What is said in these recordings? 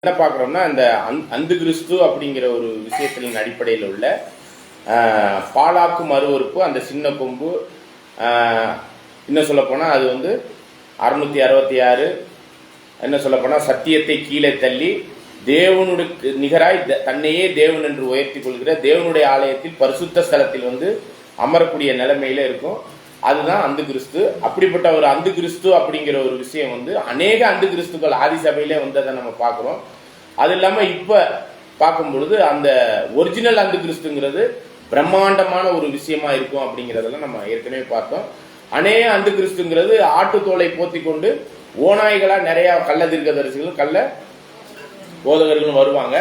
என்ன பார்க்குறோம்னா இந்த அந்து கிறிஸ்து அப்படிங்கிற ஒரு விஷயத்தின் அடிப்படையில் உள்ள பாலாக்கு மறுவறுப்பு, அந்த சின்ன கொம்பு, இன்னும் சொல்லப்போனால் அது வந்து 666, என்ன சொல்லப்போனால் சத்தியத்தை கீழே தள்ளி தேவனுடைய நிகராய் தன்னையே தேவன் என்று உயர்த்தி கொள்கிற தேவனுடைய ஆலயத்தில் பரிசுத்த ஸ்தலத்தில் வந்து அமரக்கூடிய நிலைமையில இருக்கும். அதுதான் அந்து கிறிஸ்து. அப்படிப்பட்ட ஒரு அந்து கிறிஸ்து அப்படிங்கிற ஒரு விஷயம் வந்து அநேக அந்து கிறிஸ்துக்கள் ஆதி சபையிலே வந்ததை நம்ம பார்க்குறோம். அது இல்லாமல் இப்போ பார்க்கும் பொழுது அந்த ஒரிஜினல் அந்து கிறிஸ்துங்கிறது பிரம்மாண்டமான ஒரு விஷயமா இருக்கும் அப்படிங்கிறதெல்லாம் நம்ம ஏற்கனவே பார்த்தோம். அநேக அந்து கிறிஸ்துங்கிறது ஆட்டுத்தோலை போத்தி கொண்டு ஓநாய்களாக நிறைய கள்ள தீர்க்கதரிசிகளும் கள்ள போதகர்களும் வருவாங்க.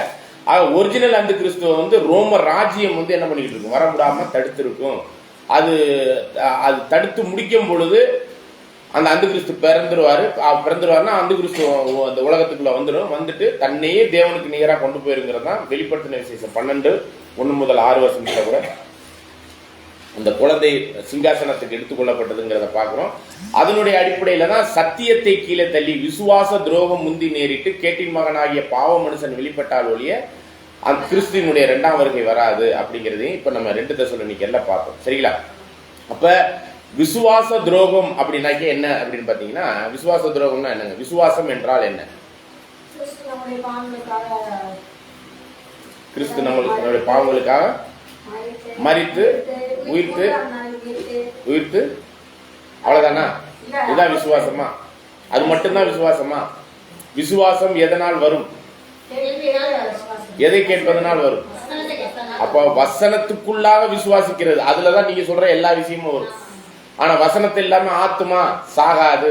ஆக ஒரிஜினல் அந்து கிறிஸ்துவ வந்து ரோம ராஜ்யம் வந்து என்ன பண்ணிக்கிட்டு இருக்கும், வர விடாமல் தடுத்திருக்கும். அது தடுத்து முடிக்கும் பொழுது அந்த அந்து கிறிஸ்து பிறந்துருவாருன்னா அந்த கிறிஸ்து அந்த உலகத்துக்குள்ள வந்துட்டு தன்னையே தேவனுக்கு நிகராக கொண்டு போயிருங்கிறது தான் வெளிப்படுத்தின விசேஷம் 12:1-6 கூட அந்த குழந்தை சிங்காசனத்துக்கு எடுத்துக்கொள்ளப்பட்டதுங்கிறத பார்க்கிறோம். அதனுடைய அடிப்படையில தான் சத்தியத்தை கீழே தள்ளி விசுவாச துரோகம் முந்தி நேரிட்டு கேட்டின் மகனாகிய பாவ மனுஷன் வெளிப்பட்டால் ஒழிய அந்த கிறிஸ்துவினுடைய 2ஆம் வருகை வராது அப்படிங்கிறதையும் இப்ப நம்ம 2 தெசலோனிக்கேயர்ல பார்த்தோம். சரிங்களா? அப்ப விசுவாச துரோகம் அப்படின்னாக்க என்ன அப்படின்னு பாத்தீங்கன்னா, விசுவாச துரோகம்னா என்னங்க? விசுவாசம் என்றால் என்ன? கிறிஸ்து நம்மளுடைய பாவங்களுக்காக மரித்து உயிர்த்து அவ்வளவுதானா? இதுதான் விசுவாசமா? அது மட்டும்தான் விசுவாசமா? விசுவாசம் எதனால் வரும்? எதை கேட்பதனால் வரும்? அப்ப வசனத்துக்குள்ளாக விசுவாசிக்கிறது, அதுலதான் நீங்க சொல்ற எல்லா விஷயமும் வரும். ஆனா வசனத்தை இல்லாம ஆத்துமா சாகாது.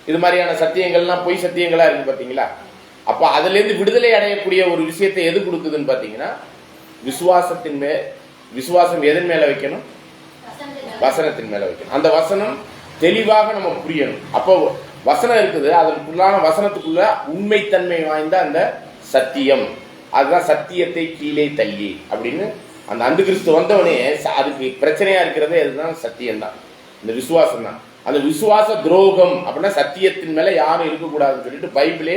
இது மாதிரியான சத்தியங்கள்லாம் பொய் சத்தியங்களா இருக்கு பாத்தீங்களா? அப்ப அதுல இருந்து விடுதலை அடையக்கூடிய ஒரு விஷயத்தை எது கொடுக்குதுன்னு பாத்தீங்கன்னா, விசுவாசம் எதன் மேல வைக்கணும்? வசனத்தின் மேல வைக்கணும். அந்த வசனம் தெளிவாக நம்ம புரியணும். அப்போ வசனம் இருக்குது, அதற்குள்ளான வசனத்துக்குள்ள உண்மைத்தன்மை வாய்ந்த அந்த சத்தியம், அதுதான் சத்தியத்தை கீழே தள்ளி அப்படின்னு அந்த அந்து கிறிஸ்து வந்தவனே அதுக்கு பிரச்சனையா இருக்கிறதே அதுதான் சத்தியம்தான், இந்த விசுவாசம் தான். அந்த விசுவாச துரோகம் அப்படின்னா சத்தியத்தின் மேல யாரும் இருக்கக்கூடாதுன்னு சொல்லிட்டு பைபிளே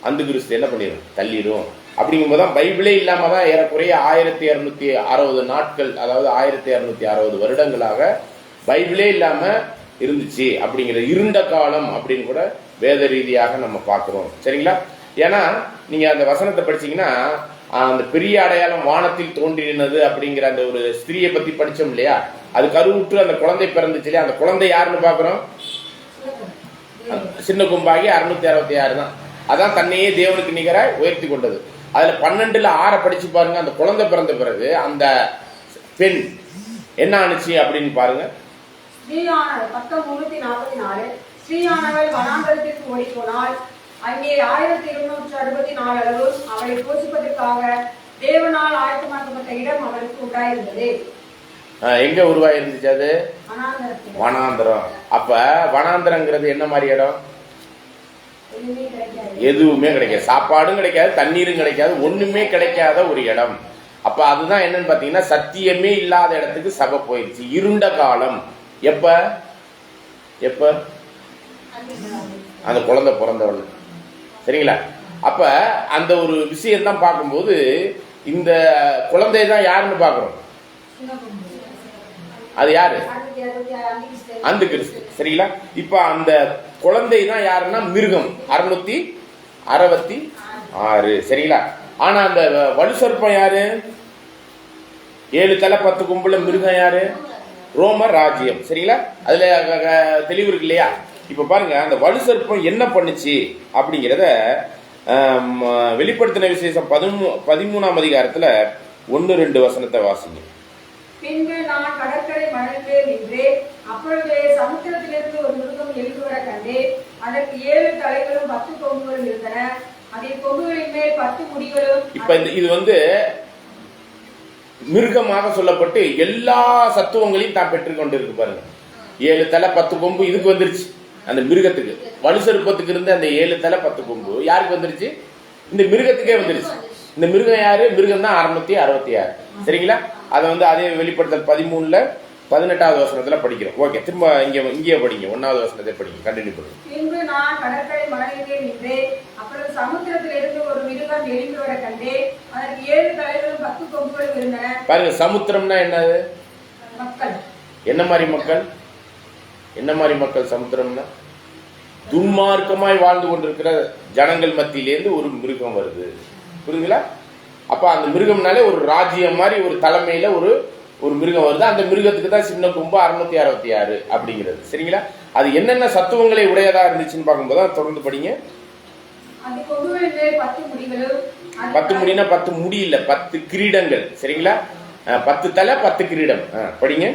அந்து கிறிஸ்து என்ன பண்ணிடும், தள்ளிடும். அப்படிங்கும்போது தான் பைபிளே இல்லாம தான் ஏறக்குறைய 1260 நாட்கள், அதாவது 1260 வருடங்களாக பைபிளே இல்லாம இருந்துச்சு. அப்படிங்கிற இருண்ட காலம் அப்படின்னு கூட வேத ரீதியாக நம்ம பார்க்கிறோம். சரிங்களா? ஏன்னா நீங்க அந்த வசனத்தை படிச்சீங்கன்னா, அந்த பெரிய அடையாளம் வானத்தில் தோன்றினது அப்படிங்கிற அந்த ஒரு ஸ்திரியை பத்தி படிச்சோம் இல்லையா? அது கருவுற்று அந்த குழந்தை பிறந்துச்சு இல்லையா? அந்த குழந்தை யாருன்னு பாக்குறோம், சின்ன கொம்பாகி 666 தான். அதான் தன்னையே தேவனுக்கு நிகராய் உயர்த்தி கொண்டது. அதுல 12:6 படிச்சு பாருங்க. அந்த குழந்தை பிறந்த பிறகு அந்த பெண் என்ன ஆணுச்சு அப்படின்னு பாருங்க. ஸ்ரீயானவள் வனாந்தரத்திற்கு ஓடிப்போனாள். அங்கே 1264 அளவு அவளை போஷிப்பதற்காக தேவனால் ஆயத்தமாக்கப்பட்ட இடம் அவளுக்கு உண்டாயிருந்தது. எங்க உருவாயிருந்துச்சு? அது வனாந்தரம். அப்ப வனாந்தரங்கிறது என்ன மாதிரி இடம்? எதுவுமே கிடைக்காது, சாப்பாடும் கிடைக்காது, தண்ணீரும் கிடைக்காது, ஒண்ணுமே கிடைக்காத ஒரு இடம். அப்ப அதுதான் என்னன்னு பாத்தீங்கன்னா, சத்தியமே இல்லாத இடத்துக்கு சபை போயிடுச்சு. இருண்ட காலம். எப்ப அந்த குழந்தை பிறந்தவள். சரிங்களா? அப்ப அந்த ஒரு விஷயம் தான் பார்க்கும்போது இந்த குழந்தை தான் யாருன்னு பாக்குறோம். அது யாரு? அந்து கிறிஸ்து. சரிங்களா? இப்ப அந்த குழந்தை தான் யாருன்னா மிருகம் 666. சரிங்களா? ஆனா அந்த வலுசற்பம் யாரு? 7 தலை 10 கொம்புல மிருகம் யாரு? ரோம ராஜ்யம். சரிங்களா? அதுல தெளிவு இருக்கு இல்லையா? இப்ப பாருங்க, அந்த வலுசற்பம் என்ன பண்ணுச்சு அப்படிங்கிறத வெளிப்படுத்தின விசேஷம் 13ஆம் அதிகாரத்துல 1-2 வசனத்தை வாசிங்க. பின்பு நான் கடற்கரை மணலிலே நின்றேன். அப்பொழுது சமுத்திரத்திலிருந்து ஒரு மிருகம் எழுந்து வர கண்டேன். அதற்கு 7 தலைகளும் 10 கொம்புகளும் இருந்தன. அதன் கொம்புகளின் மேல் 10 முடிகளும். இப்ப இது வந்து மிருகமாக சொல்லப்பட்டு எல்லா சத்துவங்களையும் தான் பெற்றுக்கொண்டு இருக்கு பாருங்க. 7 தலை 10 கொம்பு இதுக்கு வந்துருச்சு, அந்த மிருகத்துக்கு. வலுசற்பத்துக்கு இருந்த அந்த 7 தலை 10 கொம்பு யாருக்கு வந்துருச்சு? இந்த மிருகத்துக்கே வந்துருச்சு. இந்த மிருகம் யாரு? மிருகம் தான் 666. சரிங்களா? அதை வந்து அதே வெளிப்படுத்தல் 13 18வது வசனத்துல படிக்கிறோம். ஓகே, திரும்ப இங்கே படிங்க. 1வது வசனத்தை படிங்க, கண்டினியூ பண்ணுங்க. பின்பு நான் கடற்கரை மணலிலே நின்றேன். அப்பொழுது சமுத்திரத்திலிருந்து ஒரு மிருகம் எழும்பி வர கண்டேன். அதற்கு 7 தலைகளும் 10 கொம்புகளும் இருந்தன. பாருங்க, சமுத்திரம்னா என்னது? மக்கள். என்ன மாதிரி மக்கள்? என்ன மாதிரி மக்கள் சமுத்திரம்னா? துன்மார்க்கமாய் வாழ்ந்து கொண்டிருக்கிற ஜனங்கள் மத்தியிலேருந்து ஒரு மிருகம் வருது. புரியுதுங்களா? அப்ப அந்த மிருகம்னாலே ஒரு ராஜ்யம் மாதிரி ஒரு தலைமையில ஒரு மிருகம் வருது. அந்த மிருகத்துக்கு தான் சின்ன கொம்பு 666 அப்படிங்கிறது. சரிங்களா? அது என்னென்ன சத்துவங்களை உடையதா இருந்துச்சுன்னு பார்க்கும்போது தான் தொடர்ந்து படிங்க. 10 முடினா 10 முடி இல்ல, 10 கிரீடங்கள். சரிங்களா? 10 தலை 10 கிரீடம். படிங்க.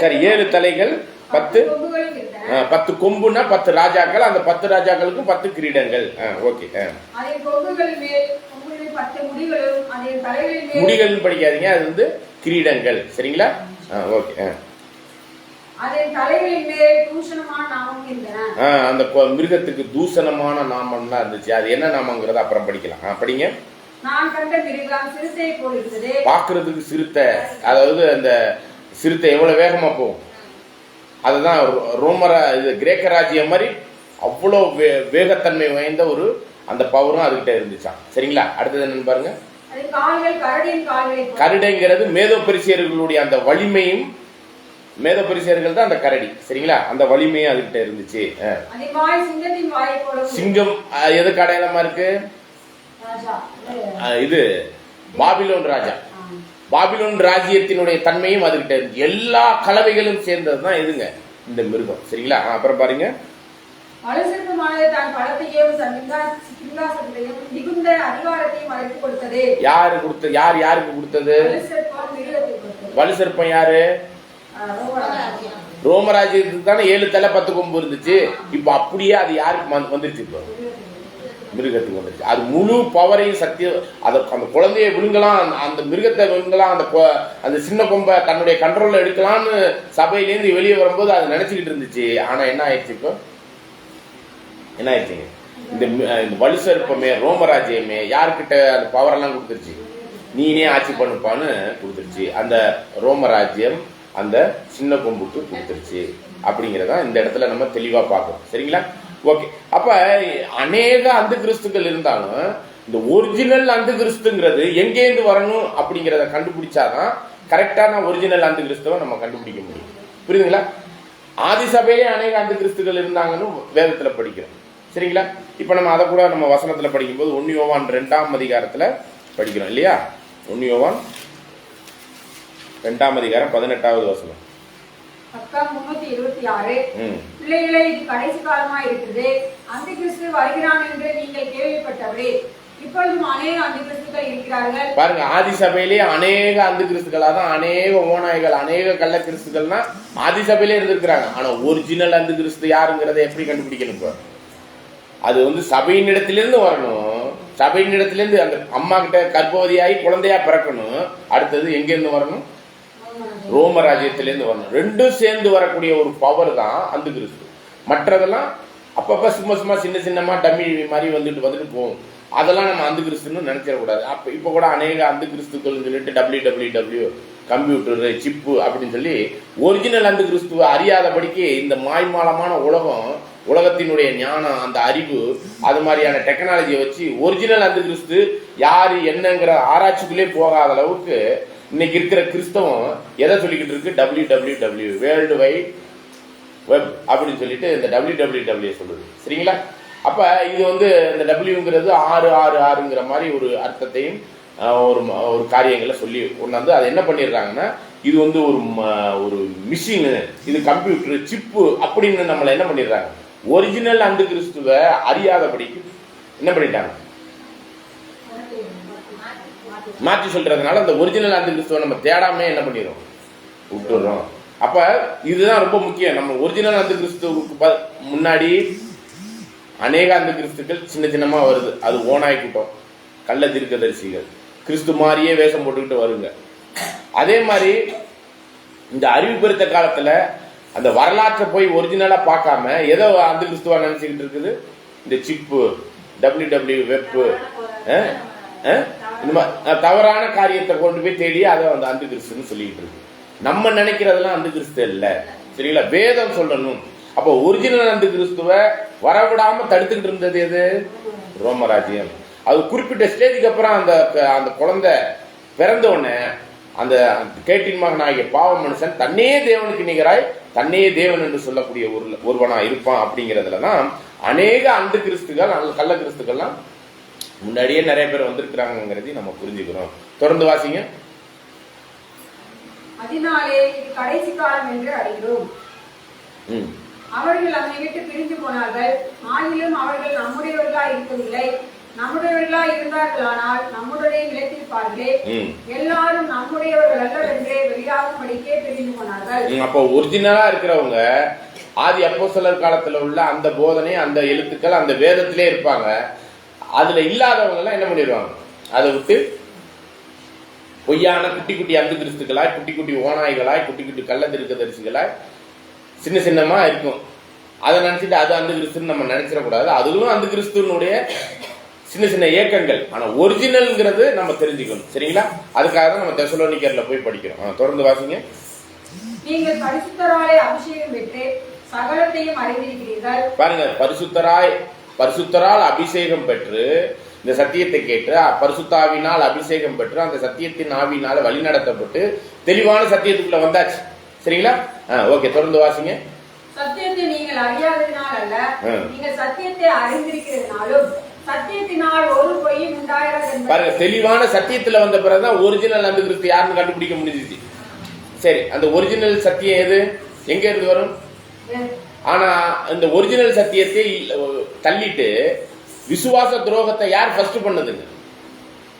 சரி, 7 தலைகள் 10 கொம்புனா 10 ராஜாக்கள். அந்த 10 ராஜாக்களுக்கும் 10 கிரீடங்கள். ஓகே. முடிகள் படிக்காதீங்க, அது வந்து கிரீடங்கள். சரிங்களா? ஓகே. அந்த மிருகத்துக்கு தூஷணமான நாமம்லாம் இருந்துச்சு. அது என்ன நாமங்கிறத அப்புறம் படிக்கலாம். படிங்க. பாக்குறதுக்கு சிறுத்தை, அதாவது அந்த சிறுத்தை எவ்வளவு வேகமா போகும், அதுதான் இது கிரேக்க ராஜ்யம் மாதிரி அவ்வளோ வேகத்தன்மை வாய்ந்த ஒரு அந்த பவரும் அதுகிட்ட இருந்துச்சான். சரிங்களா? அடுத்தது என்னன்னு பாருங்க. கரடிங்கிறது மேதோ பரிசேயர்களுடைய அந்த வலிமையும், மேதோ பரிசேயர்கள் தான் அந்த கரடி. சரிங்களா? அந்த வலிமையும் அதுகிட்ட இருந்துச்சு. சிங்கம் எதுக்கு அடையாளமா இருக்கு? இது பாபிலோன் ராஜா. பாபிலோன் ராஜ்யத்தினுடைய தன்மையும் அதுகிட்ட இருக்கு. எல்லா கலவைகளும் சேர்ந்ததுதான் எதுங்க? இந்த மிருகம். சரிங்களா? அப்புறம் பாருங்க. யாருக்கு கொடுத்தது? வலுசர்ப்பம் யாரு? ரோமராஜ்யத்துக்கு தானே 7 தலை 10 கொம்பு இருந்துச்சு. இப்ப அப்படியே அது யாருக்கு வந்துருச்சு? இப்போ மிருகத்துக்கு வந்துருச்சு. அது முழு பவரையும் சக்தியும், அந்த குழந்தையை விழுங்கலாம், அந்த மிருகத்தை விழுங்கலாம், அந்த சின்ன கொம்பை தன்னுடைய கண்ட்ரோல்ல எடுக்கலாம்னு சபையிலேருந்து வெளியே வரும்போது அது நினைச்சுக்கிட்டு இருந்துச்சு. ஆனா என்ன ஆயிடுச்சு? இப்போ என்ன ஆயிடுச்சுங்க? இந்த வலுசர்ப்பமே ரோமராஜ்யமே யாருக்கிட்ட அந்த பவர் எல்லாம் கொடுத்துருச்சு? நீனே ஆட்சி பண்ணுப்பான்னு கொடுத்துருச்சு. அந்த ரோமராஜ்யம் அந்த சின்ன கொம்புக்கு கொடுத்துருச்சு. அப்படிங்கிறத இந்த இடத்துல நம்ம தெளிவா பார்க்கணும். சரிங்களா? ஓகே. அப்ப அநேக அந்த கிறிஸ்துக்கள் இருந்தாலும் இந்த ஒரிஜினல் அந்த கிறிஸ்துங்கிறது எங்கேருந்து வரணும் அப்படிங்கிறத கண்டுபிடிச்சாதான் கரெக்டான ஒரிஜினல் அந்த கிறிஸ்துவை நம்ம கண்டுபிடிக்க முடியும். புரியுதுங்களா? ஆதி சபையிலே அநேக அந்த கிறிஸ்துக்கள் இருந்தாங்கன்னு வேதத்துல படிக்கிறோம். சரிங்களா? இப்ப நம்ம அதை கூட நம்ம வசனத்துல படிக்கும்போது 1 யோவான் 2ஆம் அதிகாரத்துல படிக்கிறோம் இல்லையா? 1 யோவான் 2ஆம் அதிகாரம் 18வது வசனம். பக்கம் 326. பிள்ளைகளே, இது கடைசி காலமா இருக்குது. அந்த கிறிஸ்து வருகிறான் என்று நீங்கள் கேள்விப்பட்டவரே, இப்பொழுதும் அநேக அந்த கிறிஸ்துக்கள் இருக்கிறார்கள். பாருங்க, ஆதி சபையிலேயே அநேக அந்த கிறிஸ்துக்களா தான், அநேக ஓநாய்கள், அநேக கள்ள கிறிஸ்துக்கள்னா ஆதி சபையிலே இருந்திருக்கிறாங்க. ஆனா ஒரிஜினல் அந்த கிறிஸ்து யாருங்கிறத எப்படி கண்டுபிடிக்கணும்? அது வந்து சபையின் இடத்திலிருந்து வரணும். சபையின் இடத்திலிருந்து அந்த அம்மா கிட்ட கர்ப்பவதியாகி குழந்தையா பிறக்கணும். அடுத்தது எங்க இருந்து வரணும்? ரோம ராஜ்யத்திலிருந்து வரணும். ரெண்டும் சேர்ந்து வரக்கூடிய ஒரு பவர் தான் அந்த கிறிஸ்து. மற்றதெல்லாம் அப்பப்ப சும்மா சின்னமா டம்மி மாதிரி வந்துட்டு போகும். அதெல்லாம் நம்ம அந்த கிறிஸ்துன்னு நினைச்சிடக்கூடாது. இப்ப கூட அநேக அந்த கிறிஸ்துக்கள் சொல்லிட்டு WWW கம்ப்யூட்டர் சிப்பு அப்படின்னு சொல்லி ஒரிஜினல் அந்த கிறிஸ்துவ அறியாதபடிக்கு இந்த மாய்மாலமான உலகத்தினுடைய ஞானம், அந்த அறிவு, அது மாதிரியான டெக்னாலஜியை வச்சு ஒரிஜினல் அந்த கிறிஸ்து யாரு என்னங்கிற ஆராய்ச்சிக்குள்ளே போகாத அளவுக்கு இன்னைக்கு இருக்கிற கிறிஸ்தவம் எதை சொல்லிக்கிட்டு இருக்கு? WWW வேர்ல்டு வைட் வெப் அப்படின்னு சொல்லிட்டு இந்த WWW சொல்லுது. சரிங்களா? அப்ப இது வந்து இந்த டபிள்யூங்கிறது 666ங்கிற மாதிரி ஒரு அர்த்தத்தையும் ஒரு காரியங்களை சொல்லி கொண்டாந்து அதை என்ன பண்ணிடுறாங்கன்னா, இது வந்து ஒரு மிஷினு, இது கம்ப்யூட்டர் சிப்பு அப்படின்னு நம்மளை என்ன பண்ணிடுறாங்க? ஒரிஜினல் அந்த கிறிஸ்துவ அறியாதபடிக்கு என்ன பண்ணிட்டாங்க? மாற்றி சொல்றதுனால அந்த ஒரிஜினல் அந்த கிறிஸ்துவ நம்ம தேடாம என்ன பண்ணிடுறோம்? விட்டுறோம். அப்ப இதுதான் ரொம்ப முக்கியம். நம்ம ஒரிஜினல் அந்த கிறிஸ்துவுக்கு முன்னாடி அநேக அந்த கிறிஸ்துக்கள் சின்னமா வருது. அது ஓனாய் கூட்டம், கள்ள தீர்க்கதரிசிகள், கிறிஸ்து மாதிரியே வேஷம் போட்டுக்கிட்டு வருங்க. அதே மாதிரி இந்த அறிவு பெருத்த காலத்துல அந்த வரலாற்றை போய் ஒரிஜினலா பார்க்காம ஏதோ அந்த கிறிஸ்துவா நினைச்சுக்கிட்டு இருக்குது. இந்த சிப்பு, WW வெப்பு, இந்த தவறான காரியத்தை கொண்டு போய் தேடி அதை அந்த கிறிஸ்துன்னு சொல்லிக்கிட்டு இருக்கு. நம்ம நினைக்கிறதெல்லாம் அந்த கிறிஸ்து இல்ல. சரிங்களா? வேதம் சொல்லணும். அப்போ ஒரிஜினல் அந்த கிறிஸ்துவ வரவிடாம தடுத்துக்கிட்டு இருந்தது எது? ரோமராஜ்யம். அது குறிப்பிட்ட ஸ்டேஜுக்கு அப்புறம் அந்த குழந்தை பிறந்த உடனே அந்த கேட்டின் மகன் ஆகிய பாவ மனுஷன் தன்னையே தேவனுக்கு நிகராய் தன்னையே தேவன் என்று சொல்லக்கூடிய ஒருவனா இருப்பான். அப்படிங்கிறதுலதான் அநேக அந்த கிறிஸ்துகள் கள்ள கிறிஸ்துக்கள்லாம் முன்னாடியே நிறைய பேர் வந்திருக்கிறாங்கிறதையும் நம்ம புரிஞ்சுக்கிறோம். தொடர்ந்து வாசிங்க. அதனாலே இது கடைசி காலம் என்று அறிகிறோம். அவர்கள் நம்மை விட்டு பிரிந்து போனார்கள், ஆகிலும் அவர்கள் நம்முடையவர்களாய் இருக்கவில்லை. நம்முடையவர்களாய் இருந்தார்களானால் நம்முடைய நிலைத்திருப்பார்களே. எல்லாரும் நம்முடையவர்கள் அல்ல என்றே வெளியாகும்படிக்கே பிரிந்து போனார்கள். அப்போ ஒரிஜினலா இருக்கிறவங்க ஆதி அப்போஸ்தலர் காலத்துல உள்ள அந்த போதனை, அந்த எழுத்துக்கள், அந்த வேதத்திலே இருப்பாங்க. அதுல இல்லாதவங்க எல்லாம் என்ன பண்ணிடுவாங்க? அதை விட்டு பொய்யான குட்டி குட்டி அந்த கிறிஸ்துக்களாய், குட்டி குட்டி ஓநாய்களாய், குட்டி குட்டி கள்ள தரிசிகளாய் சின்ன சின்னமா இருக்கும். அதை நினைச்சிட்டு அது அந்த கிறிஸ்துன்னு நம்ம நினைச்சிடக்கூடாது. அதுவும் அந்த கிறிஸ்துவனுடைய சின்ன சின்ன இயக்கங்கள். ஆனா ஒரிஜினல்ங்கிறது நம்ம தெரிஞ்சுக்கணும். சரிங்களா? அதுக்காக தான் நம்ம தெசலோனிக்கர்ல போய் படிக்கிறோம். தொடர்ந்து வாசிங்க. நீங்கள் பரிசுத்தராலே அபிஷேகம் பெற்று சகலத்தையும் அறிந்திருக்கிறீர்கள். பாருங்க, பரிசுத்தரால் அபிஷேகம் பெற்று இந்த சத்தியத்தை கேட்டு பரிசுத்தாவினால் அபிஷேகம் பெற்று அந்த சத்தியத்தின் ஆவினால வழி நடத்தப்பட்டு தெளிவான சத்தியத்துக்குள்ள வந்தாச்சு. சரிங்களா? ஓகே, தொடர்ந்து வாசிங்க. சத்தியத்தை நீங்கள் அறியாததினால் அல்ல, நீங்கள் சத்தியத்தை அறிந்திருக்கிறதுனாலும் சத்தியத்தினால் ஒரு பொய்யும் உண்டாயிராது. பாருங்க, தெளிவான சத்தியத்துல வந்த பிறகுதான் ஒரிஜினல் அந்த கிறிஸ்து யாருன்னு கண்டுபிடிக்க முடிஞ்சிச்சு. சரி, அந்த ஒரிஜினல் சத்தியம் எது? எங்க இருந்து வரும்? ஆனா இந்த ஒரிஜினல் சத்தியத்தை தள்ளிட்டு விசுவாச துரோகத்தை யார் ஃபர்ஸ்ட் பண்ணதுங்க?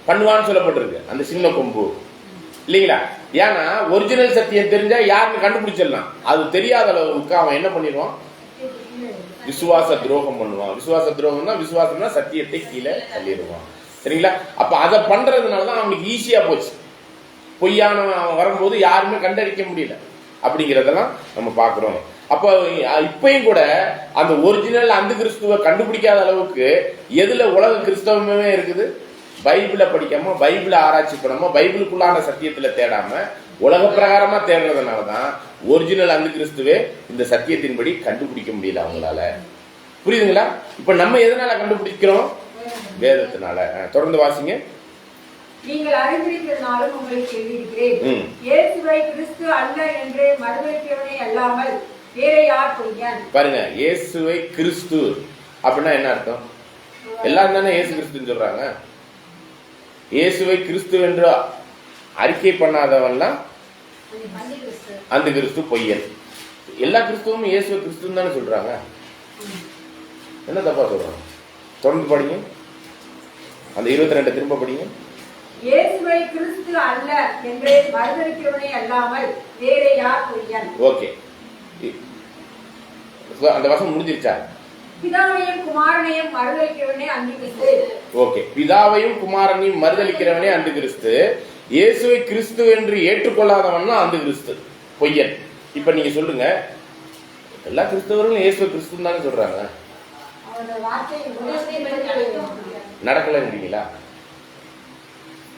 பண்ணுவான்னு சொல்லப்பட்டிருக்கு அந்த சின்ன கொம்பு, இல்லைங்களா? ஏன்னா ஒரிஜினல் சத்தியம் தெரிஞ்சா யாருன்னு கண்டுபிடிச்சிடலாம். அது தெரியாத அளவுக்கு அவன் என்ன பண்ணிடுவான்? விசுவாச துரோகம் பண்ணுவான். விசுவாச துரோகம்னா விசுவாசம்னா சத்தியத்தை கீழே தள்ளிடுவான். சரிங்களா? அப்ப அதை பண்றதுனாலதான் அவனுக்கு ஈஸியா போச்சு. பொய்யான வரும்போது யாருமே கண்டறிக்க முடியல. அப்படிங்கிறதெல்லாம் நம்ம பாக்குறோம். அப்ப இப்பயும் கூட அந்த ஒரிஜினல் அந்த கிறிஸ்துவ கண்டுபிடிக்காத அளவுக்கு எதுல உலக கிறிஸ்தவமே இருக்குது? பைபிளை படிக்காம, பைபிளை ஆராய்ச்சி பண்ணாம, பைபிளுக்குள்ளான சத்தியத்துல தேடாம உலக பிரகாரமா தேடுறதுனாலதான் ஒரிஜினல் அந்த கிறிஸ்துவே இந்த சத்தியத்தின்படி கண்டுபிடிக்க முடியல அவங்களால. புரியுதுங்களா? இப்ப நம்ம எதனால கண்டுபிடிக்கிறோம்? வேதத்தினால. தொடர்ந்து வாசிங்க. நீங்கள் அறிந்திருக்கிறதுனாலும் உங்களுக்கு எழுதியிருக்கிறேன், இயேசுவை கிறிஸ்து அல்ல என்று மறுதலிக்கிறவனே அல்லாமல் வேற யார் பொய்யன். பாருங்க, இயேசுவை கிறிஸ்து அப்படின்னா என்ன அர்த்தம்? எல்லாரும் தானே இயேசு கிறிஸ்துன்னு சொல்றாங்க. இயேசுவை கிறிஸ்து என்று அறிக்கை பண்ணாதவன்லாம் அந்த கிறிஸ்து பொய்யன். எல்லா கிறிஸ்துவும் இயேசுவை கிறிஸ்துன்னு தானே சொல்றாங்க. என்ன தப்பா சொல்றாங்க? தொடர்ந்து படிங்க. அந்த 22 திரும்ப படிங்க. இயேசுவை கிறிஸ்து அல்ல என்று மறுதலிக்கிறவனே அல்லாமல் வேற யார் பொய்யன். ஓகே, அந்த வசனம் முடிஞ்சிருச்சா? பிதாவையும் குமாரனையும் மறுதலிக்கிறவனே அந்தி கிறிஸ்து. ஓகே, பிதாவையும் குமாரனையும் மறுதலிக்கிறவனே அந்தி கிறிஸ்து. இயேசுவை கிறிஸ்து என்று ஏற்றுக்கொள்ளாதவன் அந்த கிறிஸ்து பொய்யன். இப்ப நீங்க சொல்லுங்க, எல்லா கிறிஸ்தவர்களும் இயேசுவை கிறிஸ்து தானே சொல்றாங்க. நடக்கலங்கிறீங்களா?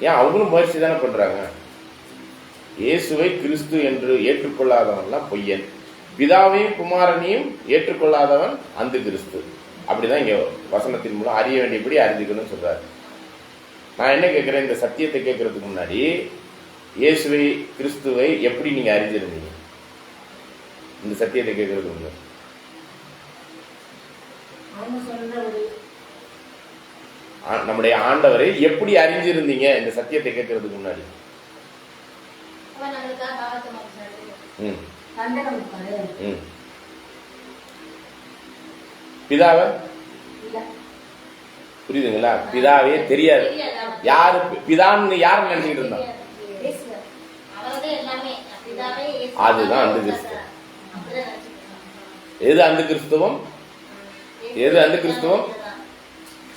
ஏன்? அவங்களும் முயற்சி தானே பண்றாங்க. இயேசுவை கிறிஸ்து என்று ஏற்றுக்கொள்ளாதவன்லாம் பொய்யன், பிதாவையும் குமாரனையும் ஏற்றுக்கொள்ளாதவன் அந்த கிறிஸ்து. அப்படிதான் இங்க வசனத்தின் மூலம் அறிய வேண்டியபடி அறிஞ்சுக்கணும்னு சொல்றாரு. நான் என்ன கேட்கிறேன்? இந்த சத்தியத்தை கேட்கறதுக்கு முன்னாடி இயேசுவை கிறிஸ்துவை எப்படி நீங்க அறிஞ்சிருந்தீங்க? இந்த சத்தியத்தை கேட்கறதுக்கு முன்னாடி நம்முடைய ஆண்டவரை எப்படி அறிஞ்சிருந்தீங்க? இந்த சத்தியத்தை கேட்கறதுக்கு முன்னாடி பிதாவை புரியுதுங்களா? பிதாவே தெரியாது. யாரு பிதான்னு யாரு நினைச்சுட்டு இருந்தான்? அதுதான் அந்த கிறிஸ்துவம். எது அந்த கிறிஸ்துவம்? எது அந்த கிறிஸ்துவம்?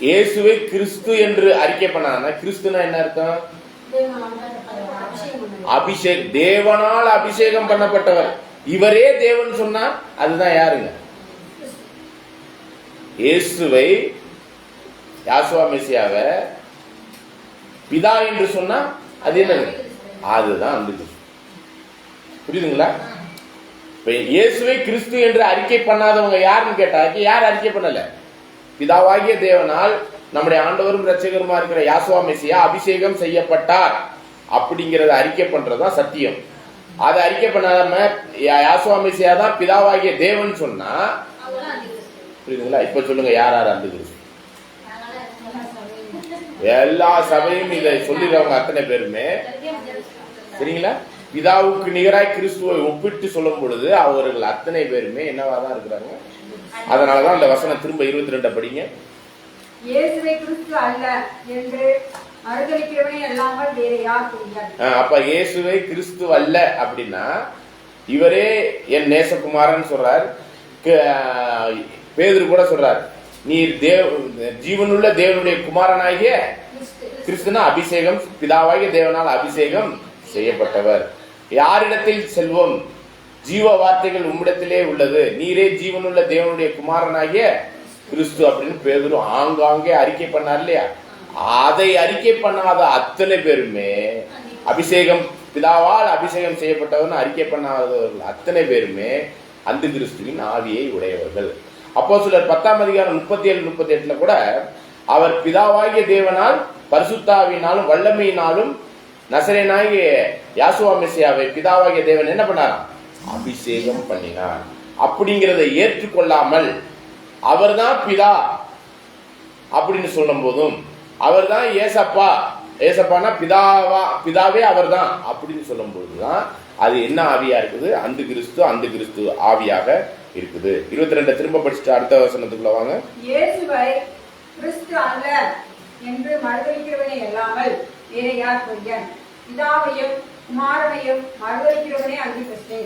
இயேசுவை கிறிஸ்து என்று அறிக்கை பண்ணாங்க. கிறிஸ்துனா என்ன அர்த்தம்? அபிஷேக், தேவனால் அபிஷேகம் பண்ணப்பட்டவர். இவரே தேவன் சொன்னா அதுதான் யாருங்க? இயேசுவை, யாசுவா மெசியாவை பிதா என்று சொன்னா அது என்னது? அதுதான் அந்த கிறிஸ்து. புரியுதுங்களா? இப்ப இயேசுவை கிறிஸ்து என்று அறிக்கை பண்ணாதவங்க யாருன்னு கேட்டா யார் அறிக்கை பண்ணல? பிதாவாகிய தேவனால் நம்முடைய ஆண்டவரும் இரட்சகருமா இருக்கிற யாசுவா மெசியா அபிஷேகம் செய்யப்பட்டார் அப்படிங்கறத அறிக்கை பண்றதுதான் சத்தியம். அதை அறிக்கை பண்ணாம யாசுவா மெசியா தான் பிதாவாகிய தேவன் சொன்னா புரியுதுங்களா? இப்ப சொல்லுங்க, யார் யார் அந்த கிறிஸ்து? எல்லா சபையும் இதை சொல்லிடுறவங்க அத்தனை பேருமே சரிங்களா? பிதாவுக்கு நிகராய் கிறிஸ்துவை ஒப்பிட்டு சொல்லும் பொழுது அவர்கள் அத்தனை பேருமே என்னவாதான் இருக்கிறாங்க. அதனாலதான் அந்த வசனம் திரும்ப 22 படிங்க. இயேசுவை கிறிஸ்து அல்ல என்று மறுதலிக்கிறவனே அல்லாமல் வேற யார் கூறுகிறார்? அப்ப இயேசுவை கிறிஸ்து அல்ல அப்படின்னா இவரே என் நேசகுமாரன் சொல்றார். பேதுரு கூட சொல்றார், நீர் ஜீவனுள்ள தேவனுடைய குமாரனாகிய கிறிஸ்துனா அபிஷேகம் பிதாவாகிய தேவனால் அபிஷேகம் செய்யப்பட்டவர். யாரிடத்தில் செல்வம்? ஜீவ வார்த்தைகள் உம்மிடத்திலே உள்ளது, நீரே ஜீவனுள்ள தேவனுடைய குமாரனாகிய கிறிஸ்து அப்படின்னு பேதுரு ஆங்காங்கே அறிக்கை பண்ணார் இல்லையா? அதை அறிக்கை பண்ணாத அத்தனை பேருமே அபிஷேகம் பிதாவால் அபிஷேகம் செய்யப்பட்டவர்னு அறிக்கை பண்ணாதவர்கள் அத்தனை பேருமே அந்த கிறிஸ்துவின் ஆவியை உடையவர்கள். அப்போஸ்தலர் 10ஆம் அதிகாரம் 37-38 கூட அவர் பிதாவாகிய தேவனால் பரிசுத்தாவினாலும் வல்லமையினாலும் நசரேயனாகிய யாசுவா மெசியாவை பிதாவாகிய தேவன் என்ன பண்ணாராம்? அபிஷேகம் பண்ணினார். அப்படிங்கிறத ஏற்றுக்கொள்ளாமல் அவர்தான் பிதா அப்படின்னு சொல்லும் போதும் அவர்தான் ஏசப்பா, ஏசப்பானா பிதாவே அவர்தான் அப்படின்னு சொல்லும் போதுதான் அது என்ன ஆவியா இருக்குது? அந்த கிறிஸ்து ஆவியாக இருக்குது. 22 திரும்ப படிச்சுட்டு அடுத்த வசனத்துக்குள்ள வாங்க. இயேசுவை கிறிஸ்து அல்ல என்று மறுதலிக்கிறவனே அல்லாமல் வேற யார் பொய்யன்? பிதாவையும் குமாரனையும் மறுதலிக்கிறவனே அந்தி கிறிஸ்து.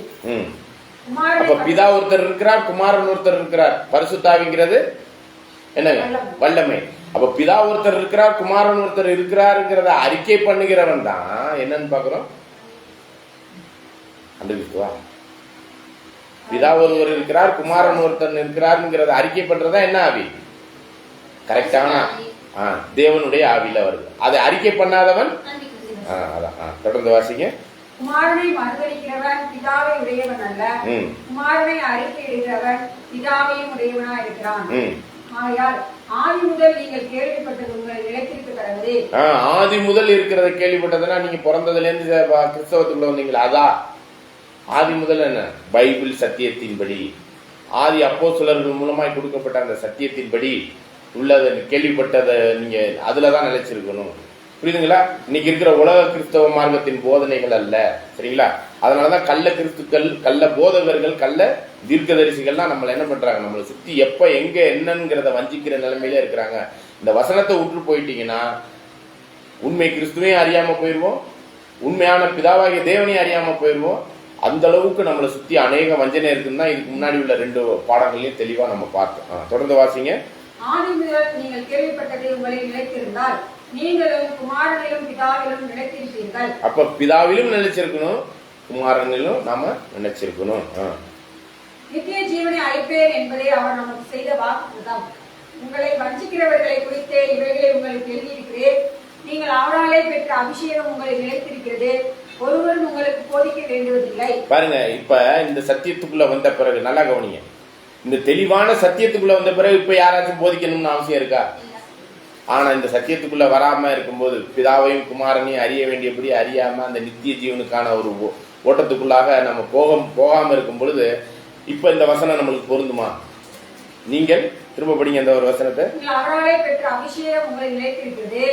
அப்ப பிதா ஒருத்தர் இருக்கிறார், குமாரன் ஒருத்தர் இருக்கிறார். பரிசுத்தாவிங்கிறது என்னங்க? வல்லமை. அப்ப பிதா ஒருத்தர் இருக்கிறார், குமாரன் ஒருத்தர் இருக்கிறாருங்கிறத அறிக்கை பண்ணுகிறவன் தான் என்னன்னு பாக்குறோம், அந்த கிறிஸ்துவா? பிதா ஒருவர் இருக்கிறார், குமாரன் ஒருத்தர் இருக்கிறாருங்கிறத அறிக்கை பண்றதா என்ன ஆவி? கரெக்டான தேவனுடைய ஆவியில வருது. அதை அறிக்கை பண்ணாதவன் தொடர்ந்து வாசிங்க. குமாரனை மறுதலிக்கிறவன் பிதாவை உடையவன் அல்ல, குமாரனை அறிக்கையிடுகிறவன் பிதாவையும் உடையவனா இருக்கிறான். ஆகையால் ஆதி முதல் நீங்கள் கேள்விப்பட்டது உங்களை நிலைத்திருக்க கடவுளே. ஆதி முதல் இருக்கிறத கேள்விப்பட்டதுன்னா நீங்க பிறந்ததுல இருந்து கிறிஸ்தவத்துக்குள்ள வந்தீங்களா? அதான் ஆதி முதல். என்ன? பைபிள் சத்தியத்தின்படி ஆதி அப்போஸ்தலர்கள் மூலமாய் கொடுக்கப்பட்ட அந்த சத்தியத்தின்படி உள்ளதை கேள்விப்பட்டதை நீங்க அதுலதான் நிலைச்சிருக்கணும். புரியுதுங்களா? இன்னைக்கு இருக்கிற உலக கிறிஸ்தவ மார்க்கத்தின் போதனைகள் அல்ல. சரிங்களா? அதனாலதான் கள்ள கிறிஸ்துக்கள், கள்ள போதகர்கள், கள்ள தீர்க்கதரிசிகள்லாம் நம்மள என்ன பண்றாங்க? நம்மளை சுத்தி எப்ப எங்க என்னங்கிறத வஞ்சிக்கிற நிலைமையில இருக்கிறாங்க. இந்த வசனத்தை விட்டு போயிட்டீங்கன்னா உண்மை கிறிஸ்துவையும் அறியாம போயிருவோம், உண்மையான பிதாவாகிய தேவனையும் அறியாம போயிருவோம். அந்த அளவுக்கு நம்மளை சுத்தி அநேக வஞ்சனை இருக்குன்னு தான் இதுக்கு முன்னாடி உள்ள 2 பாடங்களையும் தெளிவா நம்ம பார்த்தோம். தொடர்ந்து வாசிங்க. ஆதி முதல் நீங்கள் கேள்விப்பட்டதை உங்களை நிலைத்திருந்தால் நீங்களும் குமாரனிலும் பிதாவிலும் நிலைத்திருப்பீர்கள். அப்ப பிதாவிலும் நிலைச்சிருக்கணும், குமாரனிலும் நாம நினைச்சிருக்கணும். நித்திய ஜீவனை அளிப்பேன் என்பதே அவர் நமக்கு செய்த வாக்குதான். உங்களை வஞ்சிக்கிறவர்களை குறித்தே இவைகளை உங்களுக்கு எழுதியிருக்கிறேன். நீங்கள் அவராலே பெற்ற அபிஷேகம் உங்களை நிலைத்திருக்கிறது, ஒருவரும் உங்களுக்கு போதிக்க வேண்டுவதில்லை. பாருங்க, இப்ப இந்த சத்தியத்துக்குள்ள வந்த பிறகு நல்லா கவனிங்க. இந்த தெளிவான சத்தியத்துக்குள்ள வந்த பிறகு இப்ப யாராச்சும் போதிக்கணும்னு அவசியம் இருக்கா? ஆனா இந்த சத்தியத்துக்குள்ள வராம இருக்கும்போது பிதாவையும் குமாரனையும் அறிய வேண்டியபடி அறியாம அந்த நித்திய ஜீவனுக்கான ஒரு ஓட்டத்துக்குள்ளாக நம்ம போகாம இருக்கும் பொழுது இப்ப இந்த வசனம் நம்மளுக்கு பொருந்துமா? நீங்கள் திரும்ப படிங்க அந்த ஒரு வசனத்தை. அவராலே பெற்ற அபிஷேகம் உங்களை நிலைத்திருக்கிறது,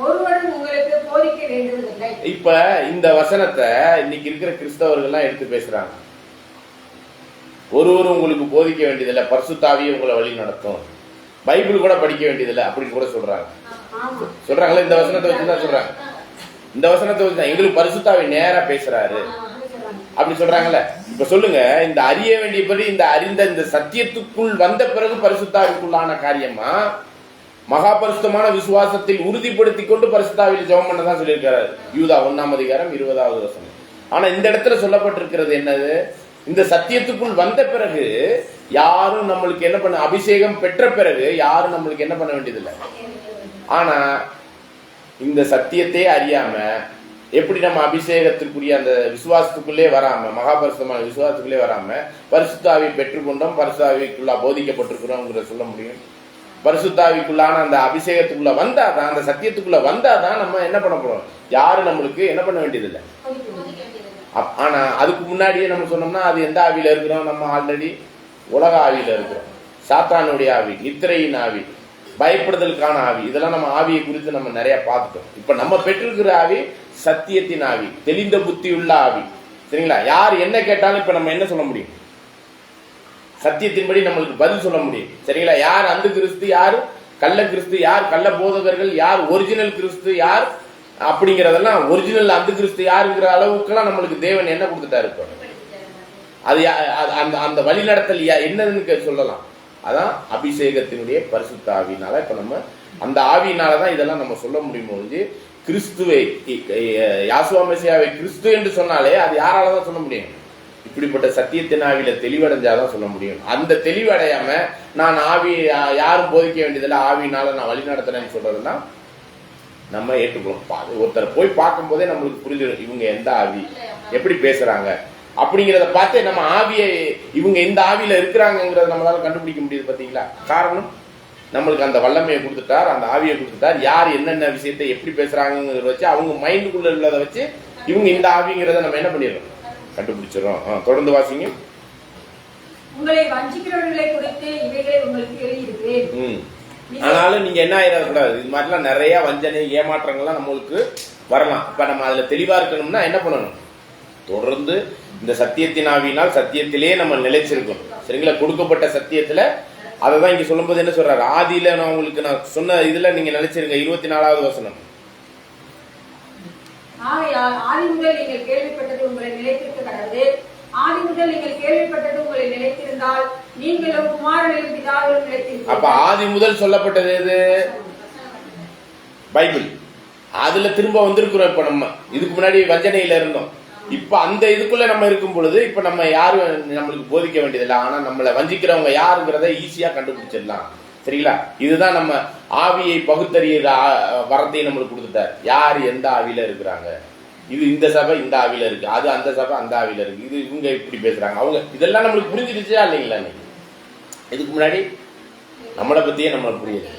ஒருவரும் உங்களுக்கு போதிக்க வேண்டுவதில்லை. இப்ப இந்த வசனத்தை இன்னைக்கு இருக்கிற கிறிஸ்தவர்கள்லாம் எடுத்து பேசுறாங்க. ஒருவரும் உங்களுக்கு போதிக்க வேண்டியதில்லை, பரிசுத்தாவியே உங்களை வழி நடத்தும், பைபிள் கூட படிக்க வேண்டியதில்லை அப்படின்னு கூட சொல்றாங்க. சொல்றாங்களா? இந்த வசனத்தை வச்சுதான் சொல்றாங்க. இந்த வசனத்தை வச்சுதான் எங்களுக்கு பரிசுத்தாவி நேரா பேசுறாரு அப்படி சொல்றாங்கல்ல. இப்ப சொல்லுங்க, இந்த அறிய வேண்டியபடி இந்த அறிந்த இந்த சத்தியத்துக்குள் வந்த பிறகு பரிசுத்தாவிக்குள்ளான காரியமா, மகா பரிசுத்தமான விசுவாசத்தில் உறுதிப்படுத்தி கொண்டு பரிசுத்தாவில ஜெபம் பண்ணதான் சொல்லியிருக்கிறாரு யூதா 1ஆம் அதிகாரம் 20வது வசனம். ஆனா இந்த இடத்துல சொல்லப்பட்டிருக்கிறது என்னது? இந்த சத்தியத்துக்குள் வந்த பிறகு யாரும் நம்மளுக்கு என்ன பண்ண, அபிஷேகம் பெற்ற பிறகு யாரும் நம்மளுக்கு என்ன பண்ண வேண்டியதில்லை. ஆனா இந்த சத்தியத்தை அறியாம எப்படி நம்ம அபிஷேகத்திற்குரிய அந்த விசுவாசத்துக்குள்ளே வராம, மகாபரிசுத்தமான விசுவாசத்துக்குள்ளே வராம பரிசுத்தாவி பெற்றுக்கொண்டோம், பரிசுத்தாவிக்குள்ளா போதிக்கப்பட்டிருக்கிறோம்ங்கிற சொல்ல முடியும். பரிசுத்தாவிக்குள்ளான அந்த அபிஷேகத்துக்குள்ள வந்தாதான், அந்த சத்தியத்துக்குள்ள வந்தாதான் நம்ம என்ன பண்ண போறோம், யாரும் நம்மளுக்கு என்ன பண்ண வேண்டியதில்லை. ஆனா அதுக்கு முன்னாடியே நம்ம சொன்னோம்னா அது எந்த ஆவியில இருக்கிறோம், நம்ம ஆல்ரெடி உலக ஆவியில இருக்கிறோம். சாத்தானுடைய ஆவி, நித்திரையின் ஆவி, பயப்படுதலுக்கான ஆவி, இதெல்லாம் நம்ம ஆவியை குறித்து நம்ம நிறைய பார்த்துட்டோம். இப்ப நம்ம பெற்றிருக்கிற ஆவி சத்தியத்தின் ஆவி, தெளிந்த புத்தி உள்ள ஆவி. சரிங்களா? யார் என்ன கேட்டாலும் இப்ப நம்ம என்ன சொல்ல முடியும், சத்தியத்தின்படி நம்மளுக்கு பதில் சொல்ல முடியும். சரிங்களா? யார் அந்த கிறிஸ்து, யார் கள்ள கிறிஸ்து, யார் கள்ள போதகர்கள், யார் ஒரிஜினல் கிறிஸ்து, யார் அப்படிங்கறதெல்லாம், ஒரிஜினல் அந்த கிறிஸ்து யாருங்கிற அளவுக்குலாம் நம்மளுக்கு தேவன் என்ன கொடுத்துட்டாரு. இப்போ அது அந்த அந்த வழிநடத்தல் என்னதுன்னு சொல்லலாம். அதான் அபிஷேகத்தினுடைய பரிசுத்த ஆவியினால இப்ப நம்ம அந்த ஆவியினாலதான் இதெல்லாம் நம்ம சொல்ல முடியும். ஒழிஞ்சு கிறிஸ்துவை, யாசுவா மெசியாவை கிறிஸ்து என்று சொன்னாலே அது யாராலதான் சொல்ல முடியும், இப்படிப்பட்ட சத்தியத்தின் ஆவியில தெளிவடைஞ்சாதான் சொல்ல முடியும். அந்த தெளிவடையாம நான் ஆவி யாரும் போதிக்க வேண்டியதில்லை, ஆவியினால நான் வழி நடத்துறேன்னு சொல்றதுன்னா நம்ம ஏற்றுக்கணும். ஒருத்தர் போய் பார்க்கும் போதே நம்மளுக்கு புரிஞ்சிடும் இவங்க எந்த ஆவி, எப்படி பேசுறாங்க அப்படிங்கிறத பார்த்து நம்ம ஆவியை, இவங்க இந்த ஆவியில இருக்கிறாங்கிறத நம்மளால கண்டுபிடிக்க முடியுது. பாத்தீங்களா? காரணம், நம்மளுக்கு அந்த வல்லமையை கொடுத்துட்டார், அந்த ஆவியை கொடுத்துட்டார். யார் என்னென்ன விஷயத்தை எப்படி பேசுறாங்கிறத வச்சு, அவங்க மைண்டுக்குள்ள உள்ளதை வச்சு இவங்க இந்த ஆவிங்கிறத நம்ம என்ன பண்ணிடுறோம், கண்டுபிடிச்சிடறோம். தொடர்ந்து வாசிங்க. உங்களை வஞ்சிக்கிறவர்களை குறித்து இவைகளை உங்களுக்கு எழுதியிருக்கிறேன். ஆனாலும் நீங்க என்ன ஆயிடக்கூடாது, இது மாதிரிலாம் நிறைய வஞ்சனை ஏமாற்றங்கள்லாம் நம்மளுக்கு வரலாம். இப்ப நம்ம அதுல தெளிவா இருக்கணும்னா என்ன பண்ணணும், தொடர்ந்து இந்த சத்தியத்தின் ஆவியினால் சத்தியத்திலே நம்ம நிலைச்சிருக்கணும். சரிங்களா? கொடுக்கப்பட்ட சத்தியத்துல அததான் இங்க சொல்லும் போது என்ன சொல்றாரு, ஆதியில நான் உங்களுக்கு நான் சொன்ன இதுல நீங்க நிலைச்சிருங்க. 24வது வசனம். ஆதி முதல் நீங்கள் கேள்விப்பட்டது உங்களை நிலைத்திருக்க கடவுது. ஆதி முதல் நீங்கள் கேள்விப்பட்டது உங்களை நிலைத்திருந்தால் நீங்களும் குமாரனிலும் பிதாவிலும் நிலைத்திருப்பீர்கள். அப்ப ஆதி முதல் சொல்லப்பட்டது எது, பைபிள். அதுல திரும்ப வந்திருக்கிறோம். இப்ப நம்ம இதுக்கு முன்னாடி வஞ்சனையில இருந்தோம். இப்ப அந்த இதுக்குள்ள நம்ம இருக்கும் பொழுது இப்ப நம்ம யாரும் நம்மளுக்கு போதிக்க வேண்டியதில்லை. ஆனா நம்மளை வஞ்சிக்கிறவங்க யாருங்கிறத ஈஸியா கண்டுபிடிச்சிடலாம். சரிங்களா? இதுதான் நம்ம ஆவியை பகுத்தறிகிற வரத்தையும் நம்மளுக்கு கொடுத்துட்டார். யார் எந்த ஆவியில இருக்கிறாங்க, இது இந்த சபை இந்த ஆவியில இருக்கு, அது அந்த சபை அந்த ஆவியில இருக்கு, இது இவங்க இப்படி பேசுறாங்க, அவங்க இதெல்லாம் நம்மளுக்கு புரிஞ்சிருச்சா இல்லைங்களா? இன்னைக்கு இதுக்கு முன்னாடி நம்மளை பத்தியே நம்மளுக்கு புரியல.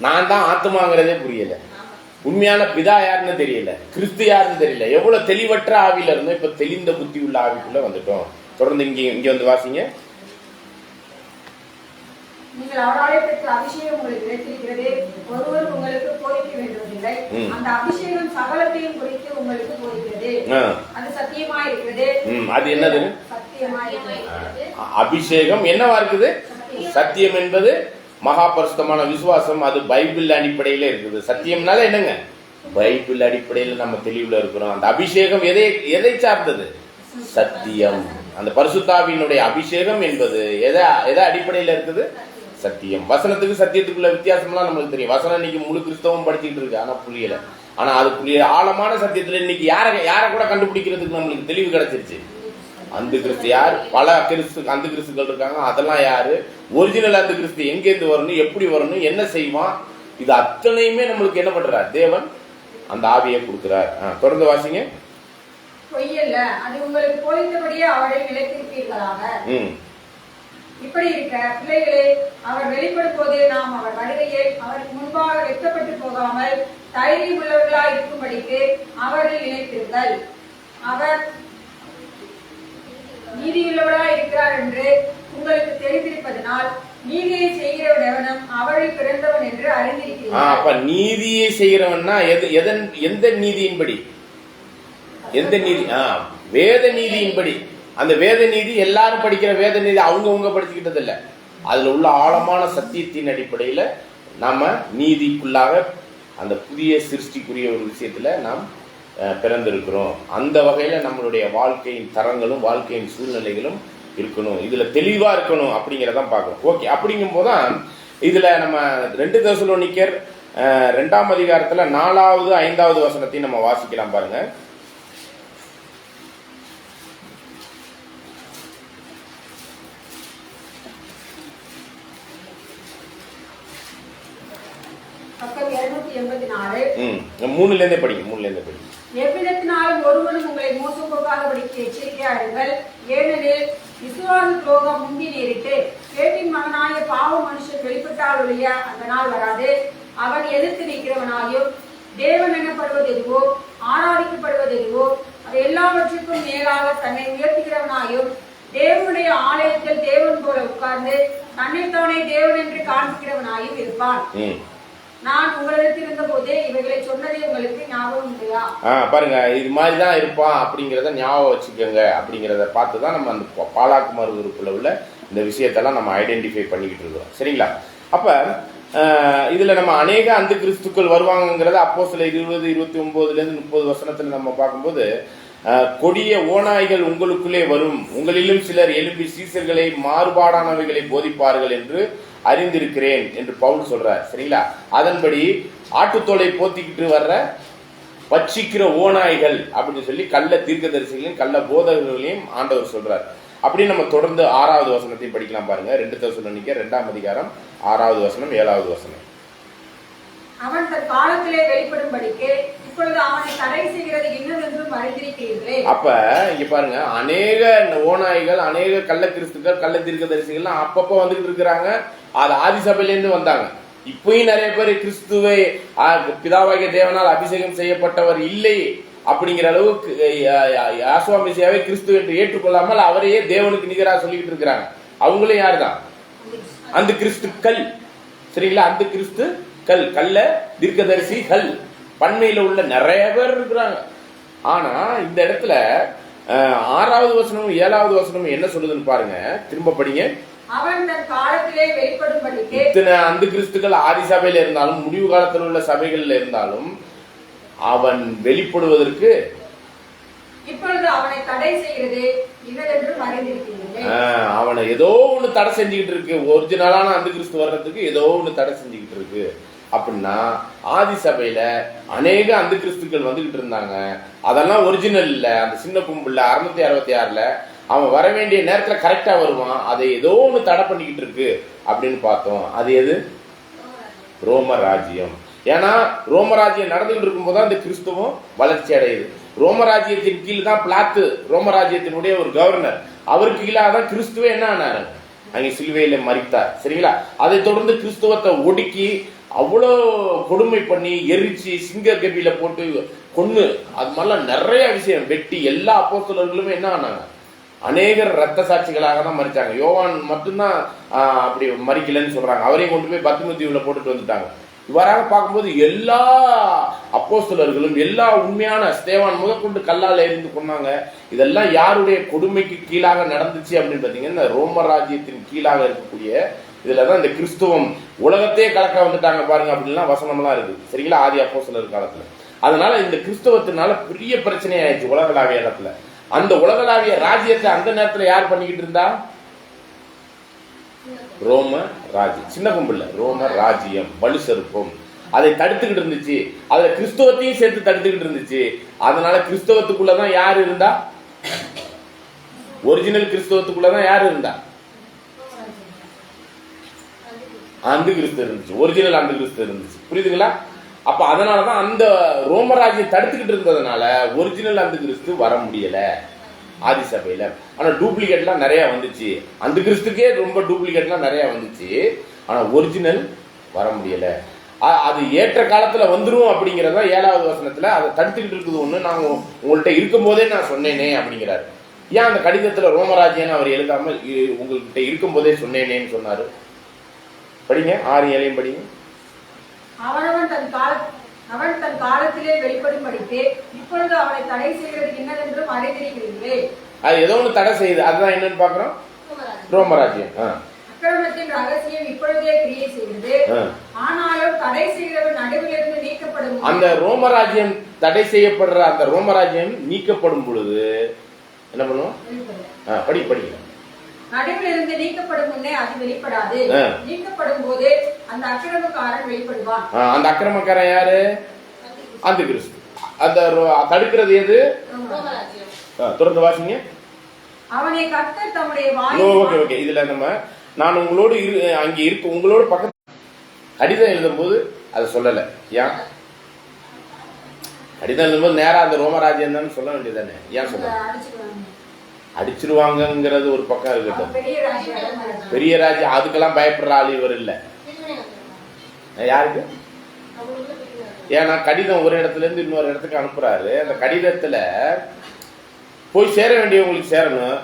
நான் தான் ஆத்மாங்கிறதே புரியல, உண்மையான பிதா யாருன்னு தெரியல, கிறிஸ்து யாருன்னு தெரியல. எவ்வளவு தெளிவற்ற ஆவியில இருந்தோம், இப்ப தெளிந்த புத்தி உள்ள ஆவிக்குள்ள வந்துட்டோம். தொடர்ந்து இங்க வந்து வாசிங்க. நீங்கள் அவராலே பெற்ற அபிஷேகம் உங்களுக்கு கிடைத்திருக்கிறது, ஒருவர் உங்களுக்கு போதிக்க வேண்டுவதில்லை. அந்த அபிஷேகம் சகலத்தையும் குறித்து உங்களுக்கு போதிக்கிறது, அது சத்தியமாய் இருக்கிறது. அது என்னது? சத்தியமாய். அபிஷேகம் என்னவா இருக்குது? சத்தியம் என்பது மகாபரிசுத்தமான விசுவாசம், அது பைபிள் அடிப்படையில இருக்குது. சத்தியம்னால என்னங்க, பைபிள் அடிப்படையில நம்ம தெளிவுல இருக்கிறோம். அந்த அபிஷேகம் எதை சார்ந்தது? சத்தியம். அந்த பரிசுத்தாவியினுடைய அபிஷேகம் என்பது எதை அடிப்படையில இருக்குது? சத்தியம். வசனத்துக்கு சத்தியத்துக்குள்ள வித்தியாசம்லாம் நம்மளுக்கு தெரியும். வசனம் இன்னைக்கு முழு கிறிஸ்தவம் படிச்சுட்டு இருக்கு, ஆனா புரியல. ஆனா அது புரிய ஆழமான சத்தியத்துல இன்னைக்கு யார கூட கண்டுபிடிக்கிறதுக்கு நம்மளுக்கு தெளிவு கிடைச்சிருச்சு. அந்த கிறிஸ்து யார்? பல அந்த கிறிஸ்துகள் இருக்காங்க. அதெல்லாம் யாரு? ஒரிஜினல் அந்த கிறிஸ்து எங்கேருந்து வரணும், எப்படி வரணும், என்ன செய்வான், இது அத்தனையுமே நம்மளுக்கு என்ன பண்றார்? தேவன் அந்த ஆவியை கொடுக்கிறார். தொடர்ந்து வாசிங்க. பொய்யல்ல, அது உங்களுக்கு போதித்தபடியே அவரை நிலைத்திருப்பீர்களாக. இப்படி இருக்க பிள்ளைகளே, அவர் வெளிப்படும் போது நாம் அவர் வருகையை அவருக்கு முன்பாக வெட்கப்பட்டு போகாமல் தைரியம் உள்ளவர்களாய் இருக்கும்படிக்கு அவரில் நிலைத்திருங்கள். அவர் நீதியுள்ளவராய் இருக்கிறார் என்று உங்களுக்கு தெரிந்திருப்பதனால் நீதியை செய்கிறவன் எவனும் அவரில் பிறந்தவன் என்று அறிந்திருக்கிறார். அப்ப நீதியை செய்கிறவன்னா எந்த நீதியின்படி? எந்த நீதி? வேத நீதியின்படி. அந்த வேத நீதி எல்லாரும் படிக்கிற வேத நீதி அவங்க படிச்சுக்கிட்டது இல்ல. அதுல உள்ள ஆழமான சத்தியத்தின் அடிப்படையில நாம நீதிக்குள்ளாக அந்த புதிய சிருஷ்டிக்குரிய ஒரு விஷயத்துல நாம் பிறந்திருக்கிறோம். அந்த வகையில நம்மளுடைய வாழ்க்கையின் தரங்களும் வாழ்க்கையின் சூழ்நிலைகளும் இருக்கணும், இதுல தெளிவா இருக்கணும் அப்படிங்கிறதான் பார்க்கணும். ஓகே, அப்படிங்கும் போதுதான் இதுல நம்ம 2 தெசலோனிக்கர் 2ஆம் அதிகாரத்துல 4வது 5வது வசனத்தையும் நம்ம வாசிக்கலாம் பாருங்க. பக்கம் 284. 3ல படிங்க. எவ்விதத்தினாலும் ஒருவனும் உங்களை மோசம் போகாதபடிக்கு எச்சரிக்கையா இருங்கள். ஏனெனில் விசுவாச துரோகம் முந்தி நேரிட்டு கேட்டின் மகனாய பாவ மனுஷன் வெளிப்பட்டால் ஒழிய அந்த நாள் வராது. அவன் எதிர்த்து நிற்கிறவனாயும் தேவன் எனப்படுவது எதுவோ ஆராதிக்கப்படுவது எதுவோ அது எல்லாவற்றுக்கும் மேலாக தன்னை உயர்த்துகிறவனாயும் தேவனுடைய ஆலயத்தில் தேவன் போல உட்கார்ந்து தன்னைத்தானே தேவன் என்று காண்பிக்கிறவனாயும் இருப்பான். நான் உங்களிடத்தில் இருந்த போதே இவைகளை சொன்னதே உங்களுக்கு ஞாபகம் இல்லையா? பாருங்க, இது மாதிரிதான் இருப்பான் அப்படிங்கறத ஞாபகம் வச்சுக்கோங்க. அப்படிங்கறத பார்த்துதான் நம்ம அந்த பாலாக்கு மறுவுறுப்புல உள்ள இந்த விஷயத்தெல்லாம் நம்ம ஐடென்டிஃபை பண்ணிக்கிட்டு இருக்கோம். சரிங்களா? அப்ப இதுல நம்ம அநேக அந்த கிறிஸ்துக்கள் வருவாங்கிறத அப்போஸ்தலர் 20, 29 30 வசனத்துல நம்ம பார்க்கும்போது, கொடிய ஓநாய்கள் உங்களுக்குள்ளே வரும், உங்களிலும் சிலர் எழும்பி சீசர்களை மாறுபாடானவைகளை போதிப்பார்கள் என்று அறிந்திருக்கிறேன் என்று பவுல் சொல்றார். சரிங்களா? அதன்படி ஆட்டுத்தோலை போத்திக்கிட்டு வர்ற பட்சிக்கிற ஓநாய்கள் அப்படின்னு சொல்லி கள்ள தீர்க்கதரிசிகளையும் கள்ள போதகர்களையும் ஆண்டவர் சொல்றார். அப்படி நம்ம தொடர்ந்து 6வது வசனத்தை படிக்கலாம். பாருங்க, 2 தெசலோனிக்கேயர் 2ஆம் அதிகாரம் 6வது வசனம் 7வது வசனம். அவன் தன் காலத்திலே வெளிப்படும்படிக்கு இப்பொழுது அவனை தடை செய்கிறது இன்னதென்றும் அறிந்திருக்கிறீர்களே. அப்ப இங்க பாருங்க, அநேக ஓநாய்கள், அநேக கள்ள கிறிஸ்துக்கள், கள்ள தீர்க்கதரிசிகள்லாம் அப்பப்ப வந்துகிட்டு இருக்கிறாங்க. அது ஆதிசபையில இருந்து வந்தாங்க. இப்பயும் நிறைய பேர் கிறிஸ்துவை பிதாவாகிய தேவனால் அபிஷேகம் செய்யப்பட்டவர் இல்லை அப்படிங்கிற அளவுக்கு யாசுவா மெசியாவை கிறிஸ்து என்று ஏற்றுக்கொள்ளாமல் அவரையே தேவனுக்கு நிகராக சொல்லிக்கிட்டு இருக்கிறாங்க. அவங்களே யாருதான்? அந்த கிறிஸ்துக்கள். சரிங்களா? அந்த கிறிஸ்துக்கள், கள்ள தீர்க்கதரிசிகள் பன்மையில உள்ள நிறைய பேர் இருக்கிறாங்க. ஆனா இந்த இடத்துல 6வது வசனமும் 7வது வசனமும் என்ன சொல்லுதுன்னு பாருங்க. திரும்ப படிங்க. அவன் தன் காலத்திலே வெளிப்படும்படிக்கு இத்தனை அந்த கிறிஸ்துக்கள் ஆதிசபையில இருந்தாலும் முடிவு காலத்தில் உள்ள சபைகள்ல இருந்தாலும் அவன் வெளிப்படுவதற்கு இப்பொழுது அவனை தடை செய்கிறது இன்னதென்றும் அறிந்திருக்கிறீர்களே. அவனை ஏதோ ஒண்ணு தடை செஞ்சுக்கிட்டு இருக்கு. ஒரிஜினலான அந்த கிறிஸ்து வர்றதுக்கு ஏதோ ஒண்ணு தடை செஞ்சுக்கிட்டு இருக்கு. அப்படின்னா ஆதிசபையில அநேக அந்த கிறிஸ்துக்கள் வந்துகிட்டு இருந்தாங்க. அதெல்லாம் ஒரிஜினல் இல்ல. அந்த சின்ன கும்புல 666ல அவன் வர வேண்டிய நேரத்துல கரெக்டா வருவான். அதை ஏதோ ஒண்ணு தடை பண்ணிக்கிட்டு இருக்கு அப்படின்னு பார்த்தோம். அது எது? ரோம ராஜ்யம். ஏன்னா ரோமராஜ்யம் நடந்துகிட்டு இருக்கும்போது அந்த கிறிஸ்துவம் வளர்ச்சி அடையுது. ரோமராஜ்யத்தின் கீழ் தான் பிளாத்து, ரோமராஜ்யத்தினுடைய ஒரு கவர்னர். அவருக்கு கீழாதான் கிறிஸ்துவே என்ன ஆனாரு? அங்கே சிலுவையில மரித்தார். சரிங்களா? அதை தொடர்ந்து கிறிஸ்துவத்தை ஒடுக்கி அவ்வளோ கொடுமை பண்ணி எரிச்சு சிங்க கபில போட்டு கொன்னு, அது மாதிரிலாம் நிறைய விஷயம் வெட்டி எல்லா அப்போஸ்தலர்களுமே என்ன ஆனாங்க? அநேகர் ரத்த சாட்சிகளாக தான் மறிச்சாங்க. யோவான் மட்டும்தான் அப்படி மறிக்கலன்னு சொல்றாங்க. அவரையும் கொண்டு போய் பத்மதீவுல போட்டுட்டு வந்துட்டாங்க. இவ்வாறாக பார்க்கும்போது எல்லா அப்போஸ்தலர்களும் எல்லா உண்மையான ஸ்தேவான் முதற்கொண்டு கல்லால் எறிந்து கொண்டாங்க. இதெல்லாம் யாருடைய கொடுமைக்கு கீழாக நடந்துச்சு அப்படின்னு பாத்தீங்கன்னா இந்த ரோம ராஜ்யத்தின் கீழாக இருக்கக்கூடிய இதுலதான் இந்த கிறிஸ்துவம் உலகத்தையே கலக்க வந்துட்டாங்க பாருங்க அப்படின்லாம் வசனம்லாம் இருக்கு. சரிங்களா? ஆதி அப்போஸ்தலர் காலத்துல. அதனால இந்த கிறிஸ்தவத்தினால பெரிய பிரச்சனை ஆயிடுச்சு உலகளாவிய இடத்துல. அந்த உலகளாவிய ராஜ்யத்தை அந்த நேரத்துல யார் பண்ணிக்கிட்டு இருந்தா? ரோம ராஜ்யம். சின்ன கும்பல்ல ரோம ராஜ்யம் வலு செருப்பம் அதை தடுத்துக்கிட்டு இருந்துச்சு. அதுல கிறிஸ்தவத்தையும் சேர்த்து தடுத்துக்கிட்டு இருந்துச்சு. அதனால கிறிஸ்தவத்துக்குள்ளதான் யாரு இருந்தா? ஒரிஜினல் கிறிஸ்தவத்துக்குள்ளதான் யாரு இருந்தா? அந்த கிறிஸ்து இருந்துச்சு. ஒரிஜினல் அந்த கிறிஸ்து இருந்துச்சு. புரியுதுங்களா? அப்ப அதனாலதான் அந்த ரோமராஜ்யம் தடுத்துக்கிட்டு இருந்ததுனால ஒரிஜினல் அந்த கிறிஸ்து வர முடியல ஆதிசபையில. ஆனா டூப்ளிகேட்லாம் நிறைய வந்துச்சு. அந்த கிறிஸ்துக்கே ரொம்ப டூப்ளிகேட்லாம் நிறைய வந்துச்சு. ஆனா ஒரிஜினல் வர முடியல. அது ஏற்ற காலத்துல வந்துரும் அப்படிங்கறத 7வது வசனத்துல அதை தடுத்துக்கிட்டு இருக்குது ஒண்ணு. நான் உங்கள்கிட்ட இருக்கும் போதே நான் சொன்னேனே அப்படிங்கிறாரு. ஏன் அந்த கடிதத்துல ரோமராஜ்யம் அவர் எழுதாமல் உங்கள்கிட்ட இருக்கும் போதே சொன்னேனேன்னு சொன்னாரு? படிங்க, 6 7 படிங்க. அவன் தன் காலத்திலே வெளிப்படும்படிக்கு இப்பொழுது அவனை தடை செய்கிறது என்னதென்றும் அறிந்திருக்கிறீர்களே. அது ஏதோ ஒன்று தடை செய்யுது. அதுதான் என்னன்னு பாக்குறோம். ரோமராஜ்யம். அக்கிரமத்தின் ரகசியம் இப்பொழுதே கிரியை செய்கிறது. ஆனாலும் தடை செய்கிறவன் நடுவிலிருந்து நீக்கப்படும். அந்த ரோமராஜ்யம் தடை செய்யப்படுற அந்த ரோமராஜ்யம் நீக்கப்படும் பொழுது என்ன பண்ணுவோம்? படிக்க நடுவிலிருந்து நீக்கப்படும் முன்னே அது வெளிப்படாது. நீக்கப்படும் போது அந்த அக்கிரமக்காரன் வெளிப்படுவான். அந்த அக்கிரமக்காரன் யாரு? அந்த கிறிஸ்து. அந்த தடுக்கிறது எது? தொடர்ந்து வாசிங்க. அவனை கர்த்தர் தம்முடைய வாய். ஓகே. இதுல நம்ம நான் உங்களோடு அங்கே உங்களோட பக்கத்து கடிதம் எழுதும் போது அதை சொல்லலை. ஏன் கடிதம் எழுதும்போது நேராக அந்த ரோமராஜ்யம் தான் சொல்ல வேண்டியதானே? ஏன் சொல்ல அடிச்சிருவாங்கங்கிறது ஒரு பக்கம் இருக்கட்டும். பெரிய ராஜ்யம் அதுக்கெல்லாம் பயப்படுற ஆள் இவர் இல்லை. யாருக்கு? ஏன்னா கடிதம் ஒரு இடத்துல இருந்து இன்னொரு இடத்துக்கு அனுப்புறாரு. அந்த கடிதத்துல போய் சேர வேண்டியவங்களுக்கு சேரணும்.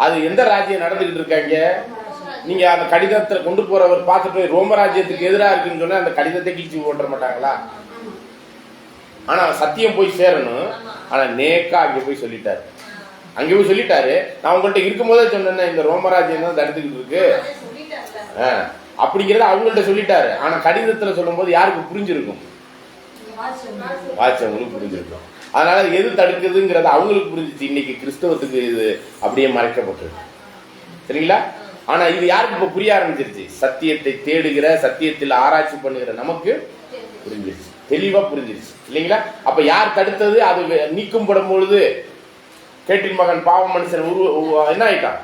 அது எந்த ராஜ்யம் நடந்துகிட்டு இருக்காங்க? நீங்க அந்த கடிதத்தை கொண்டு போறவர் பார்த்துட்டு ரோமராஜ்யத்துக்கு எதிராக இருக்குன்னு சொன்னா அந்த கடிதத்தை கிழிச்சு ஓட்ட மாட்டாங்களா? ஆனா சத்தியம் போய் சேரணும். ஆனா நேக்கா அங்க போய் சொல்லிட்டாரு. அங்க போய் சொல்லிட்டாரு, நான் உங்கள்கிட்ட இருக்கும் போதே சொன்னேன் இந்த ரோமராஜ்யம் தான் தடுத்துக்கிட்டு இருக்கு அப்படிங்கறத அவங்கள்ட்ட சொல்லிட்டாரு. ஆனா கடிதத்துல சொல்லும் போது யாருக்கு புரிஞ்சிருக்கும்? வாட்சவங்களுக்கு புரிஞ்சிருக்கும். அதனால எது தடுக்குதுங்கிறது அவங்களுக்கு புரிஞ்சிச்சு. இன்னைக்கு கிறிஸ்தவத்துக்கு இது அப்படியே மறைக்கப்பட்டிருக்கு. சரிங்களா? ஆனா இது யாருக்கு இப்ப புரிய ஆரம்பிச்சிருச்சு? சத்தியத்தை தேடுகிற, சத்தியத்தில் ஆராய்ச்சி பண்ணுகிற நமக்கு புரிஞ்சிருச்சு, தெளிவா புரிஞ்சிருச்சு இல்லைங்களா? அப்ப யார் தடுத்தது? அது நீக்கும்படும் பொழுது கேட்டின் மகன் பாவ மனுஷன் என்ன ஆயிட்டான்?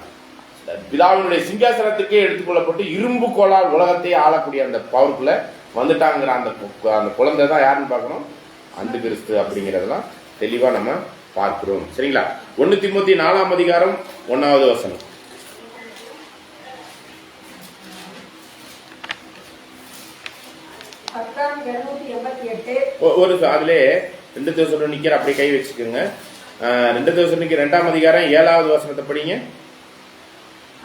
பிதாவினுடைய சிங்காசனத்துக்கே எடுத்துக்கொள்ளப்பட்டு இரும்பு கோளால் உலகத்தை ஆளக்கூடிய அந்த பவருக்குள்ள வந்துட்டாங்கிற அந்த குழந்தை தான் யாருன்னு பார்க்கணும்? அந்து கிறிஸ்து அப்படிங்கிறதெல்லாம் தெளிவா நம்ம பார்க்கிறோம். சரிங்களா? 1 தீமோத்தேயு 4ஆம் அதிகாரம் 1வது வசனம். ஒரு அதுல 2 தெசலோனிக்கர் அப்படியே கை வச்சுக்கோங்க. 2 தெசலோனிக்கர் 2ஆம் அதிகாரம் 7வது வசனத்தை படிங்க.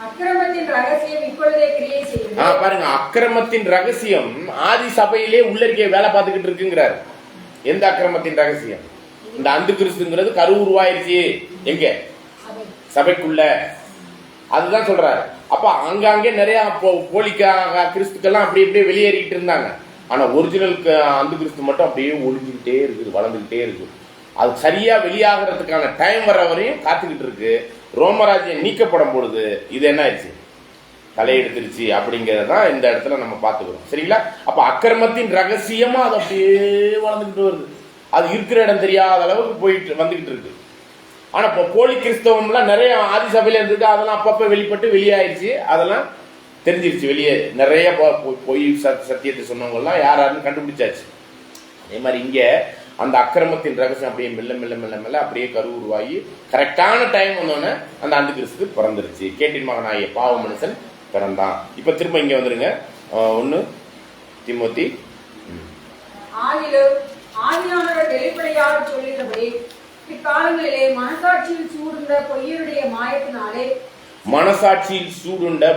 அக்கிரமத்தின் ரகசியம் இப்பொழுதே கிரியை செய்கிறது. பாருங்க, அக்கிரமத்தின் ரகசியம் ஆதி சபையிலே உள்ளறிக்கை வேலை பார்த்துக்கிட்டு இருக்குங்கிறார். எந்த அக்கிரமத்தின் ரகசியம்? இந்த அந்து கிறிஸ்துங்கிறது கரு உருவாயிருச்சு எங்க? சபைக்குள்ள. அதுதான் சொல்றாரு. அப்ப அங்கங்கே நிறைய போலிக்கா கிறிஸ்துக்கெல்லாம் அப்படி இப்படியே வெளியேறிக்கிட்டு இருந்தாங்க. ஆனா ஒரிஜினல் அந்து கிறிஸ்து மட்டும் அப்படியே ஒளிஞ்சுக்கிட்டே இருக்குது, வளர்ந்துகிட்டே இருக்கு. அது சரியா வெளியாகிறதுக்கான டைம் வர வரையும் காத்துக்கிட்டு இருக்கு. ரோமராஜ்யம் நீக்கப்படும் பொழுது இது என்ன ஆயிடுச்சு? தலையெடுத்துருச்சு அப்படிங்கறதான் இந்த இடத்துல நம்ம பார்த்துக்கிறோம். சரிங்களா? அப்ப அக்கிரமத்தின் ரகசியமா அது அப்படியே வளர்ந்துகிட்டு வருது. அது இருக்கிற இடம் தெரியாத அளவுக்கு போயிட்டு வந்துகிட்டு இருக்கு. ஆனா இப்போ போலி கிறிஸ்தவம்லாம் நிறைய ஆதி சபையில இருந்துருக்கு. அதெல்லாம் அப்பப்ப வெளிப்பட்டு வெளியாயிருச்சு. அதெல்லாம் தெரிஞ்சிருச்சு. வெளியே நிறைய பொய் சத்தியத்தை சொன்னவங்க எல்லாம் யாராருன்னு கண்டுபிடிச்சாச்சு. அதே மாதிரி இங்க அந்த அக்கிரமத்தின் ரகசியம் அப்படியே மெல்ல மெல்ல மெல்ல மெல்ல அப்படியே கரு உருவாகி கரெக்டான டைம் வந்தோடனே அந்த அந்து கிறிஸ்து பிறந்துருச்சு. கேட்டின் மகனாகிய பாவ மனுஷன் பிறந்தான். இப்ப திரும்ப இங்க வந்துருங்க. 1 தீமோத்தேயு. ஆவியானவர் வெளிப்படையாக சொல்லுகிறபடி இக்காலங்களிலே மனசாட்சியில் சூடுண்ட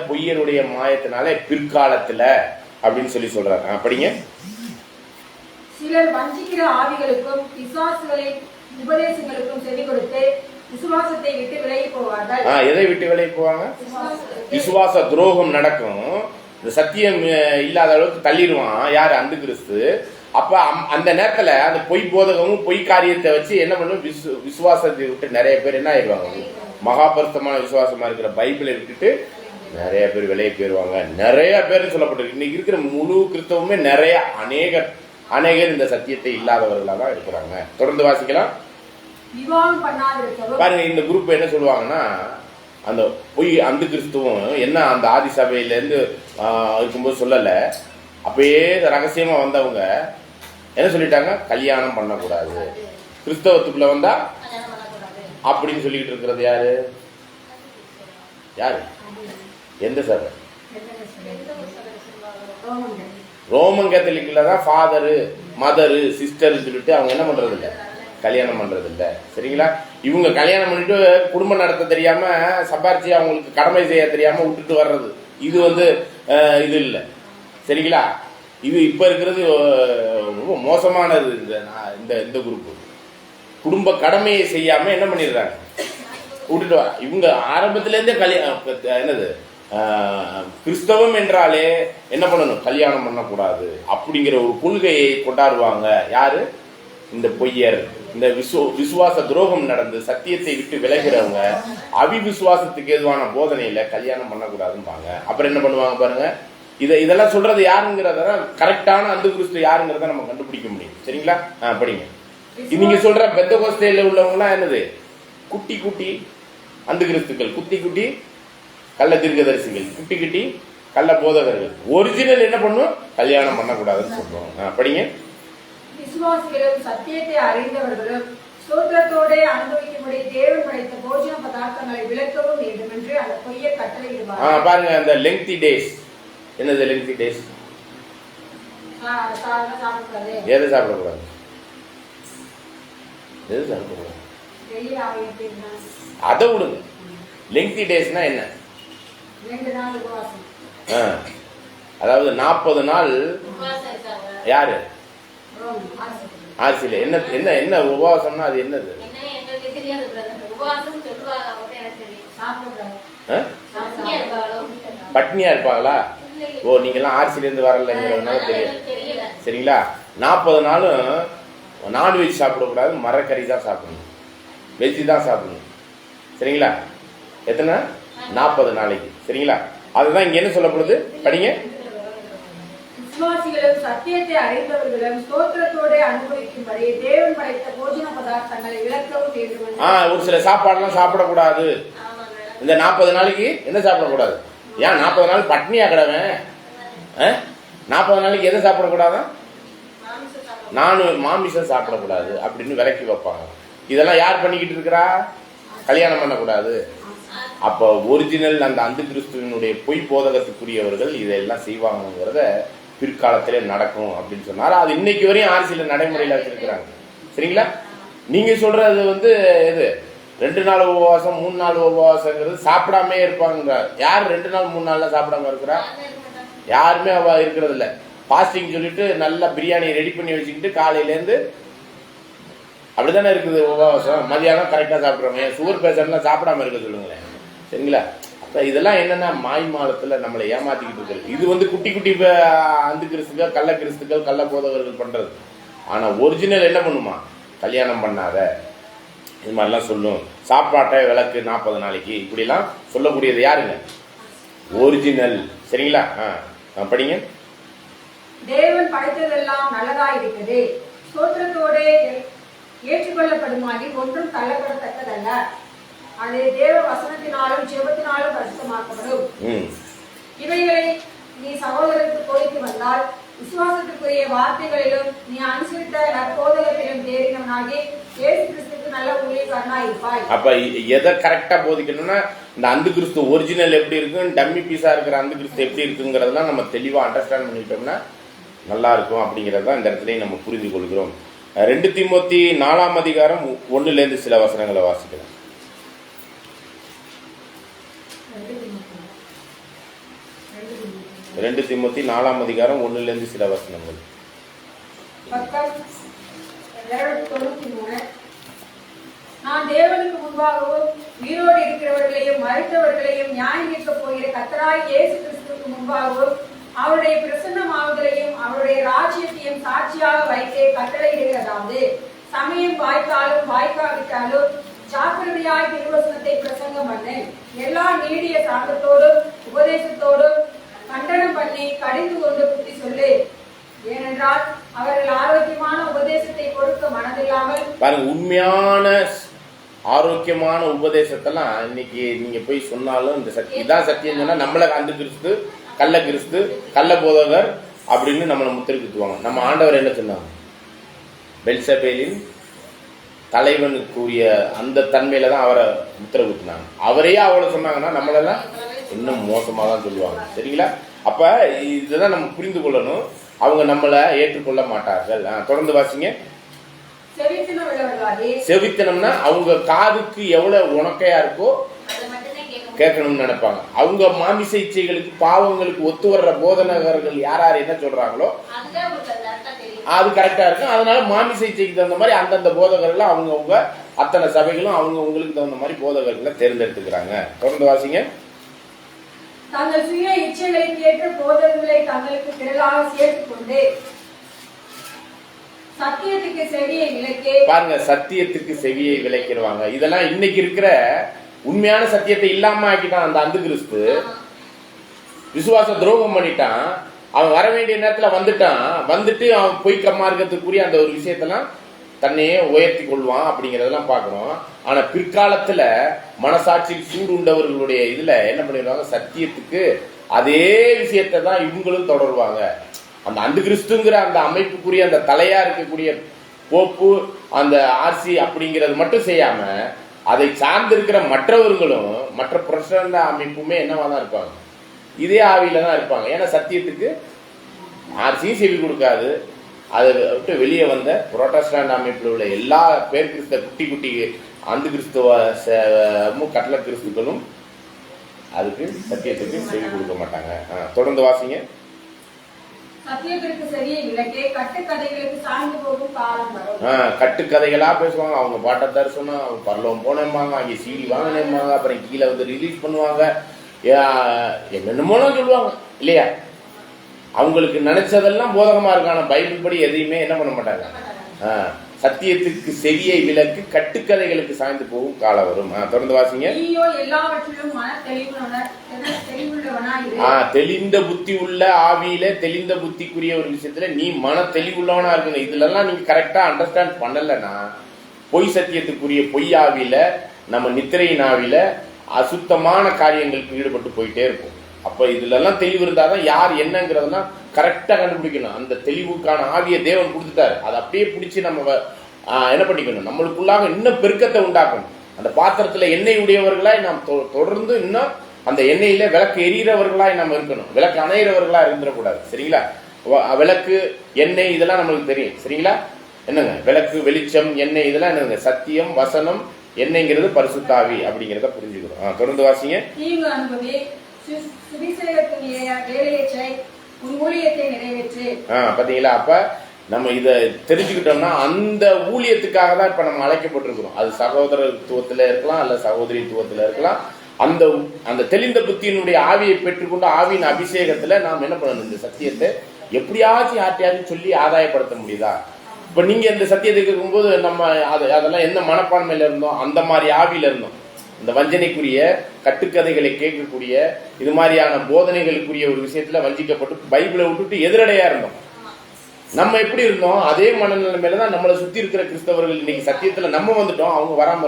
பொய்யருடைய மாயத்தினாலே பிற்காலத்துல அப்படின்னு சொல்றாங்க. படிங்க. சிலர் வஞ்சிக்கிற ஆவிகளுக்கும் பிசாசுகளின் உபதேசங்களுக்கும் செவி கொடுத்து விசுவாசத்தை விட்டு விலகி போவார்கள். எதை விட்டு விலகி போவாங்க? விசுவாச துரோகம் நடக்கும். இந்த சத்தியம் இல்லாத அளவுக்கு தள்ளிடுவான் யாரு? அந்து கிறிஸ்து. அப்ப அந்த நேரத்துல அந்த பொய் போதகமும் பொய் காரியத்தை வச்சு என்ன பண்ணும்? விசுவாசத்தை விட்டு நிறைய பேர் என்ன ஆயிடுவாங்க? மகாபரிசுத்தமான விசுவாசமா இருக்கிற பைபிளை விட்டுட்டு நிறைய பேர் விலையை போயிருவாங்க. நிறைய பேர் சொல்லப்பட்டிருக்கு. இன்னைக்கு இருக்கிற முழு கிறிஸ்தவமே நிறைய அநேகர் இந்த சத்தியத்தை இல்லாதவர்களாக தான் இருக்கிறாங்க. தொடர்ந்து வாசிக்கலாம். பாருங்க, இந்த குரூப் என்ன சொல்லுவாங்கன்னா, அந்த பொய் அந்து கிறிஸ்துவம் என்ன அந்த ஆதி சபையில இருந்து இருக்கும்போது சொல்லல, அப்பயே ரகசியமா வந்தவங்க என்ன சொல்லிட்டாங்க? கல்யாணம் பண்ணக்கூடாது, கிறிஸ்தவத்துக்குள்ள வந்தா அப்படின்னு சொல்லிக்கிட்டு இருக்கிறது யாரு? யாரு? எந்த சபை? ரோமன் கேத்தலிக்ல தான் ஃபாதரு, மதரு, சிஸ்டர் சொல்லிட்டு அவங்க என்ன பண்றது இல்லை? கல்யாணம் பண்றது இல்லை. சரிங்களா? இவங்க கல்யாணம் பண்ணிட்டு குடும்பம் நடத்த தெரியாம சம்பாரிச்சு அவங்களுக்கு கடமை செய்ய தெரியாம விட்டுட்டு வர்றது. இது இது இல்லை. சரிங்களா? இது இப்ப இருக்கிறது ரொம்ப மோசமானது. இந்த குரூப் குடும்ப கடமையை செய்யாம என்ன பண்ணிடுறாங்க? விட்டுட்டு வர. இவங்க ஆரம்பத்துல இருந்தே என்னது கிறிஸ்தவம் என்றாலே என்ன பண்ணணும்? கல்யாணம் பண்ணக்கூடாது அப்படிங்கிற ஒரு கொள்கையை கொண்டாடுவாங்க. யாரு? இந்த பொய்யர், இந்த விசுவாச துரோகம் நடந்து சத்தியத்தை விட்டு விலகிறவங்க, அவிவிசுவாசத்துக்கு எதுவான போதனையில கல்யாணம் பண்ணக்கூடாதுன்னு. அப்புறம் என்ன பண்ணுவாங்க பாருங்க. இதெல்லாம் சொல்றது யாருங்கிறத கரெக்டான அந்த கிறிஸ்து யாருங்கிறத நம்ம கண்டுபிடிக்க முடியும். சரிங்களா? படிங்க. நீங்க சொல்ற பெந்தகோஸ்தேல உள்ளவங்க எல்லாம் என்னது? குட்டி குட்டி அந்த கிறிஸ்துக்கள், குட்டி குட்டி கள்ள தீர்க்கதரிசிகள், குட்டி குட்டி கள்ள போதகர்கள். ஒரிஜினல் என்ன பண்ணும்? கல்யாணம் பண்ணக்கூடாதுன்னு சொல்றோம். படிங்க. விசுவாசிகளும் சத்தியத்தை அறிந்தவர்களும் ஸ்தோத்திரத்தோட அனுபவிக்கும்படி தேவன் படைத்த போஜன பதார்த்தங்களை விளக்கவும் வேண்டும் என்று அந்த பொய்யை கட்டளையிடுவார். பாருங்க, அந்த லெங்தி டேஸ். என்னது லெங்தி டேஸ்? எதை சாப்பிடக்கூடாது? எது சாப்பிடக்கூடாது? அதை விடுங்க. லெங்தி டேஸ்னா என்ன? 2 நாள் உபவாசம். அதாவது 40 நாள். யாரு? ஆர்சில என்ன என்ன என்ன உபவாசம்னா அது என்னது? பட்னியா இருப்பாங்களா? ஓ, நீங்கெல்லாம் ஆர்சில இருந்து வரலங்கிறதுனால தெரியும். சரிங்களா? 40 நாளும் நான்வெஜ் சாப்பிடக்கூடாது, மரக்கறி தான் சாப்பிடணும், வெஜ் தான் சாப்பிடணும். சரிங்களா? எத்தனை? 40 நாளைக்கு. சரிங்களா? அதுதான் இங்க என்ன சொல்லப்படுது? படிங்க. விசுவாசிகளும் சத்தியத்தை அறிந்தவர்களும் ஸ்தோத்திரத்தோட அனுபவிக்கும்படி தேவன் படைத்த போஜன பதார்த்தங்களை விளக்கவும் வேண்டும். ஒரு சில சாப்பாடுலாம் சாப்பிடக்கூடாது. இந்த 40 நாளைக்கு என்ன சாப்பிடக்கூடாது? ஏன் 40 நாள் பட்னியா கிடவன்? 40 நாளைக்கு எதை சாப்பிடக்கூடாதான்? மாமிசம் சாப்பிடக்கூடாது அப்படின்னு விலக்கி வைப்பாங்க. இதெல்லாம் யார் பண்ணிக்கிட்டு இருக்கிறா? கல்யாணம் பண்ணக்கூடாது. அப்போ ஒரிஜினல் அந்த அந்த கிறிஸ்துவனுடைய பொய் போதகத்துக்குரியவர்கள் இதெல்லாம் செய்வாங்கிறத பிற்காலத்திலே நடக்கும் அப்படின்னு சொன்னார். அது இன்னைக்கு வரையும் ஆர்சியில நடைமுறையில் வச்சிருக்கிறாங்க. சரிங்களா? நீங்க சொல்றது எது 2 நாள் உபவாசம் 3 நாள் உபவாசங்கிறது சாப்பிடாமே இருப்பாங்க. யார் 2 நாள் 3 நாள்ல சாப்பிடாம இருக்கிறா? யாருமே அவ இருக்கிறது இல்ல. பாஸ்டிங் சொல்லிட்டு நல்லா பிரியாணி ரெடி பண்ணி வச்சுக்கிட்டு காலையிலேருந்து அப்படித்தானே இருக்குது உபவாசம். மதியானம் கரெக்டா சாப்பிட்றோமே. சுகர் பேஷண்ட்லாம் சாப்பிடாம இருக்க சொல்லுங்களேன். சரிங்களா? அப்ப இதெல்லாம் என்னன்னா மாய்மாலத்துல நம்மளை ஏமாத்திக்கிட்டு இருக்கிறது. இது குட்டி குட்டி அந்த கிறிஸ்துக்கள், கள்ள கிறிஸ்துக்கள், கள்ள போதவர்கள் பண்றது. ஆனா ஒரிஜினல் என்ன பண்ணுமா? கல்யாணம் பண்ணாத, இது மாதிரிலாம் சொல்லும். சாப்பாட்டை விளக்கு 40 நாளைக்கு இப்படிலாம் சொல்லக்கூடியது யாருங்க? ஒரிஜினல். சரிங்களா? படிங்க. தேவன் படைத்ததெல்லாம் நல்லதா இருக்குது, ஸ்தோத்திரத்தோட ஏற்றுக்கொள்ளப்படுமாடி ஒன்றும் தள்ளப்படத்தக்கதல்ல. அது தேவ வசனத்தினாலும் ஜெபத்தினாலும் பரிசுத்தமாக்கப்படும். இவைகளை நீ சகோதரருக்கு போதித்து வந்தால் விசுவாசத்துக்குரிய வார்த்தைகளிலும் நீ அனுசரித்த நற்போதகத்திலும் தேறினவனாகி இயேசு கிறிஸ்துவுக்கு நல்ல ஊழியக்காரனாய் இருப்பாய். அப்ப எதை கரெக்டா போதிக்கணும்னா இந்த அந்த கிறிஸ்து ஒரிஜினல் எப்படி இருக்கு, டம்மி பீஸா இருக்கிற அந்த கிறிஸ்து எப்படி இருக்குங்கிறதெல்லாம் நம்ம தெளிவா அண்டர்ஸ்டாண்ட் பண்ணிட்டோம்னா நல்லா இருக்கும். அப்படிங்கறத இந்த இடத்துலயும் நம்ம புரிந்து கொள்கிறோம். 2 தீமோத்தி 4ஆம் அதிகாரம் 1 சில வசனங்களை வாசிக்கலாம். 2 தீமோத்தி 4ஆம் அதிகாரம் 1 சில வசனங்கள். நான் தேவனுக்கு முன்பாகவும் உயிரோடு இருக்கிறவர்களையும் மறித்தவர்களையும் நியாயம் தீர்க்கப் போகிற கர்த்தராகிய இயேசு கிறிஸ்துவுக்கு முன்பாகவும் அவருடைய பிரசன்னமாவதையும் அவருடைய ராஜ்யத்தையும் சாட்சியாக வைத்து கட்டளையிடுகிறதாவது, சமயம் வாய்த்தாலும் வாய்க்காவிட்டாலும் ஜாக்கிரதையாய் திருவசனத்தை பிரசங்கம் பண்ணு. எல்லா நீடிய சாந்தத்தோடும் உபதேசத்தோடும் கண்டனம் பண்ணி கடிந்து கொண்டு புத்தி சொல்லு. ஏனென்றால் அவர்கள் ஆரோக்கியமான உபதேசத்தை கொடுக்க மனதில்லாமல் பாருங்க, உண்மையான ஆரோக்கியமான உபதேசத்தெல்லாம் இன்னைக்கு நீங்க போய் சொன்னாலும் இந்த இதான் சத்தியம் சொன்னா நம்மள அந்த கிறிஸ்து, கள்ள கிறிஸ்து, கள்ள போதகர் அப்படின்னு நம்மளை முத்திரைக்குத்துவாங்க. நம்ம ஆண்டவர் என்ன சொன்னாங்க? பெல்சபேலின் தலைவனுக்குரிய அந்த தன்மையில தான் அவரை முத்திரை குத்தினாங்க. அவரையே அவளை சொன்னாங்கன்னா நம்மளெல்லாம் இன்னும் மோசமா தான் சொல்லுவாங்க. சரிங்களா? அப்ப இதுதான் நம்ம புரிந்து கொள்ளணும். அவங்க நம்மளை ஏற்றுக்கொள்ள மாட்டார்கள். தொடர்ந்து வாசிங்க. செவித்தனம்னா அவங்க காதுக்கு எவ்வளவு உணக்கையா இருக்கோ கேட்கணும்னு நினைப்பாங்க. அவங்க மாமிச இச்சைகளுக்கு பாவங்களுக்கு ஒத்து வர்ற போதனகர்கள் யார் என்ன சொல்றாங்களோ அது கரெக்டா இருக்கும். அதனால மாமிச இச்சைக்கு தகுந்த மாதிரி அந்தந்த போதகர்கள் அவங்கவுங்க அத்தனை சபைகளும் அவங்க உங்களுக்கு தகுந்த மாதிரி போதகர்களை தேர்ந்தெடுத்துக்கிறாங்க. தொடர்ந்து வாசிங்க. தங்கள் சுய இச்சைகளுக்கு ஏற்ற போதகங்களை தங்களுக்கு திரளாக சேர்த்துக் கொண்டு சத்தியத்துக்கு செவியை விளக்கி பாருங்க, சத்தியத்துக்கு செவியை விளக்கிடுவாங்க. இதெல்லாம் இன்னைக்கு இருக்கிற உண்மையான சத்தியத்தை இல்லாம ஆக்கிட்டான் அந்த அந்த கிறிஸ்து. விசுவாச துரோகம் பண்ணிட்டான். அவன் வர வேண்டிய நேரத்துல வந்துட்டு அவன் பொய் மார்க்கத்துக்குரிய அந்த ஒரு விஷயத்தெல்லாம் தன்னையே உயர்த்தி கொள்வான் அப்படிங்கறதெல்லாம் பாக்குறோம். ஆனா பிற்காலத்துல மனசாட்சியில் சூடு உண்டவர்களுடைய இதுல என்ன பண்ணிடுவாங்க? சத்தியத்துக்கு அதே விஷயத்தை தான் இவங்களும் தொடருவாங்க. அந்த அந்து கிறிஸ்துங்கிற அந்த அமைப்புக்குரிய அந்த தலையா இருக்கக்கூடிய போப்பு அந்த ஆர்சி அப்படிங்கிறது மட்டும் செய்யாம அதை சார்ந்திருக்கிற மற்றவர்களும் மற்ற புரட்சிகர அமைப்புமே என்னவா தான் இருப்பாங்க, இதே ஆவியில தான் இருப்பாங்க. ஏன்னா சத்தியத்துக்கு ஆர்சியும் செவி கொடுக்காது. அதை விட்டு வெளியே வந்த புரோட்டஸ்டாண்ட் அமைப்பில் உள்ள எல்லா பேர் கிறிஸ்தவ குட்டி குட்டி அந்த கிறிஸ்துவ கட்டளை கிறிஸ்துக்களும் அதுக்கு சத்தியத்துக்கு செவி கொடுக்க மாட்டாங்க. தொடர்ந்து வாசிங்க. சத்தியத்திற்கு சரியை விளக்கே கட்டுக்கதைகளுக்கு சாய்ந்து போகும் காலம் வரும். கட்டுக்கதைகளா பேசுவாங்க. அவங்க பாட்ட தரிசனம், அவங்க பரலோகம் போனேம்பாங்க, அங்கே சீடி வாங்கினேம்பாங்க, அப்புறம் கீழே வந்து ரிலீஸ் பண்ணுவாங்க, என்னென்னமோலாம் சொல்லுவாங்க இல்லையா. அவங்களுக்கு நினைச்சதெல்லாம் போதகமா இருக்கான பைபிள் படி எதையுமே என்ன பண்ண மாட்டாங்க. சத்தியத்துக்கு செவியை விலக்கு கட்டுக்கதைகளுக்கு சாய்ந்து போகும் காலம் வரும். தொடர்ந்து வாசிங்க. தெளிந்த புத்தி உள்ள ஆவியில தெளிந்த புத்திக்குரிய ஒரு விஷயத்துல நீ மன தெளிவுள்ளவனா இருக்கணும். இதுல எல்லாம் நீங்க கரெக்டா அண்டர்ஸ்டாண்ட் பண்ணலன்னா பொய் சத்தியத்துக்குரிய பொய் ஆவியில நம்ம நித்திரையின் ஆவியில அசுத்தமான காரியங்களுக்கு ஈடுபட்டு போயிட்டே இருக்கும். அப்ப இதுல எல்லாம் தெளிவு இருந்தாதான் யார் என்னங்கிறதெல்லாம் கரெக்டா கண்டுபிடிக்கணும். அந்த தெளிவுக்கான ஆவியை தேவன் கொடுத்துட்டாரு. அதை அப்படியே பிடிச்சி நம்ம என்ன பண்ணிக்கணும், நம்மளுக்குள்ளாக இன்னும் பெருக்கத்தை உண்டாக்கணும். அந்த பாத்திரத்துல எண்ணெய் உடையவர்களாய் நாம் தொடர்ந்து இன்னும் அந்த எண்ணெயில விளக்கு எரியறவர்களாய் நம்ம இருக்கணும். விளக்கு அணையிறவர்களா இருந்துடக்கூடாது. சரிங்களா. விளக்கு எண்ணெய் இதெல்லாம் நம்மளுக்கு தெரியும். சரிங்களா. என்னங்க விளக்கு வெளிச்சம் எண்ணெய் இதெல்லாம் என்னங்க சத்தியம் வசனம் எண்ணெய்ங்கிறது பரிசுத்தாவி அப்படிங்கிறத புரிஞ்சுக்கிறோம். தொடர்ந்து வாசிங்க. பாத்தீங்களா. அப்ப நம்ம இத தெரிஞ்சுக்கிட்டோம்னா அந்த ஊழியத்துக்காக தான் இப்ப நம்ம அழைக்கப்பட்டிருக்கிறோம். அது சகோதரத்துவத்துல இருக்கலாம் அல்ல சகோதரித்துவத்துல இருக்கலாம். அந்த அந்த தெளிந்த புத்தியினுடைய ஆவியை பெற்றுக்கொண்டு ஆவியின் அபிஷேகத்துல நாம் என்ன பண்ணணும், இந்த சத்தியத்தை எப்படியாச்சும் யார்ட்டையாச்சும் சொல்லி ஆதாயப்படுத்த முடியுதா. இப்ப நீங்க இந்த சத்தியத்தை கேட்கும்போது நம்ம அதெல்லாம் என்ன மனப்பான்மையில இருந்தோம், அந்த மாதிரி ஆவியில இருந்தோம். இந்த வஞ்சனைக்குரிய கட்டுக்கதைகளை கேட்கக்கூடிய இது மாதிரியான போதனைகளுக்குரிய ஒரு விஷயத்துல வஞ்சிக்கப்பட்டு பைபிளை விட்டுட்டு எதிரடையா இருந்தோம். நம்ம எப்படி இருந்தோம் அதே மனநிலைமையில தான் நம்மளை சுத்தி இருக்கிற கிறிஸ்தவர்கள் இன்னைக்கு சத்தியத்துல நம்ம வந்துட்டோம். அவங்க வராம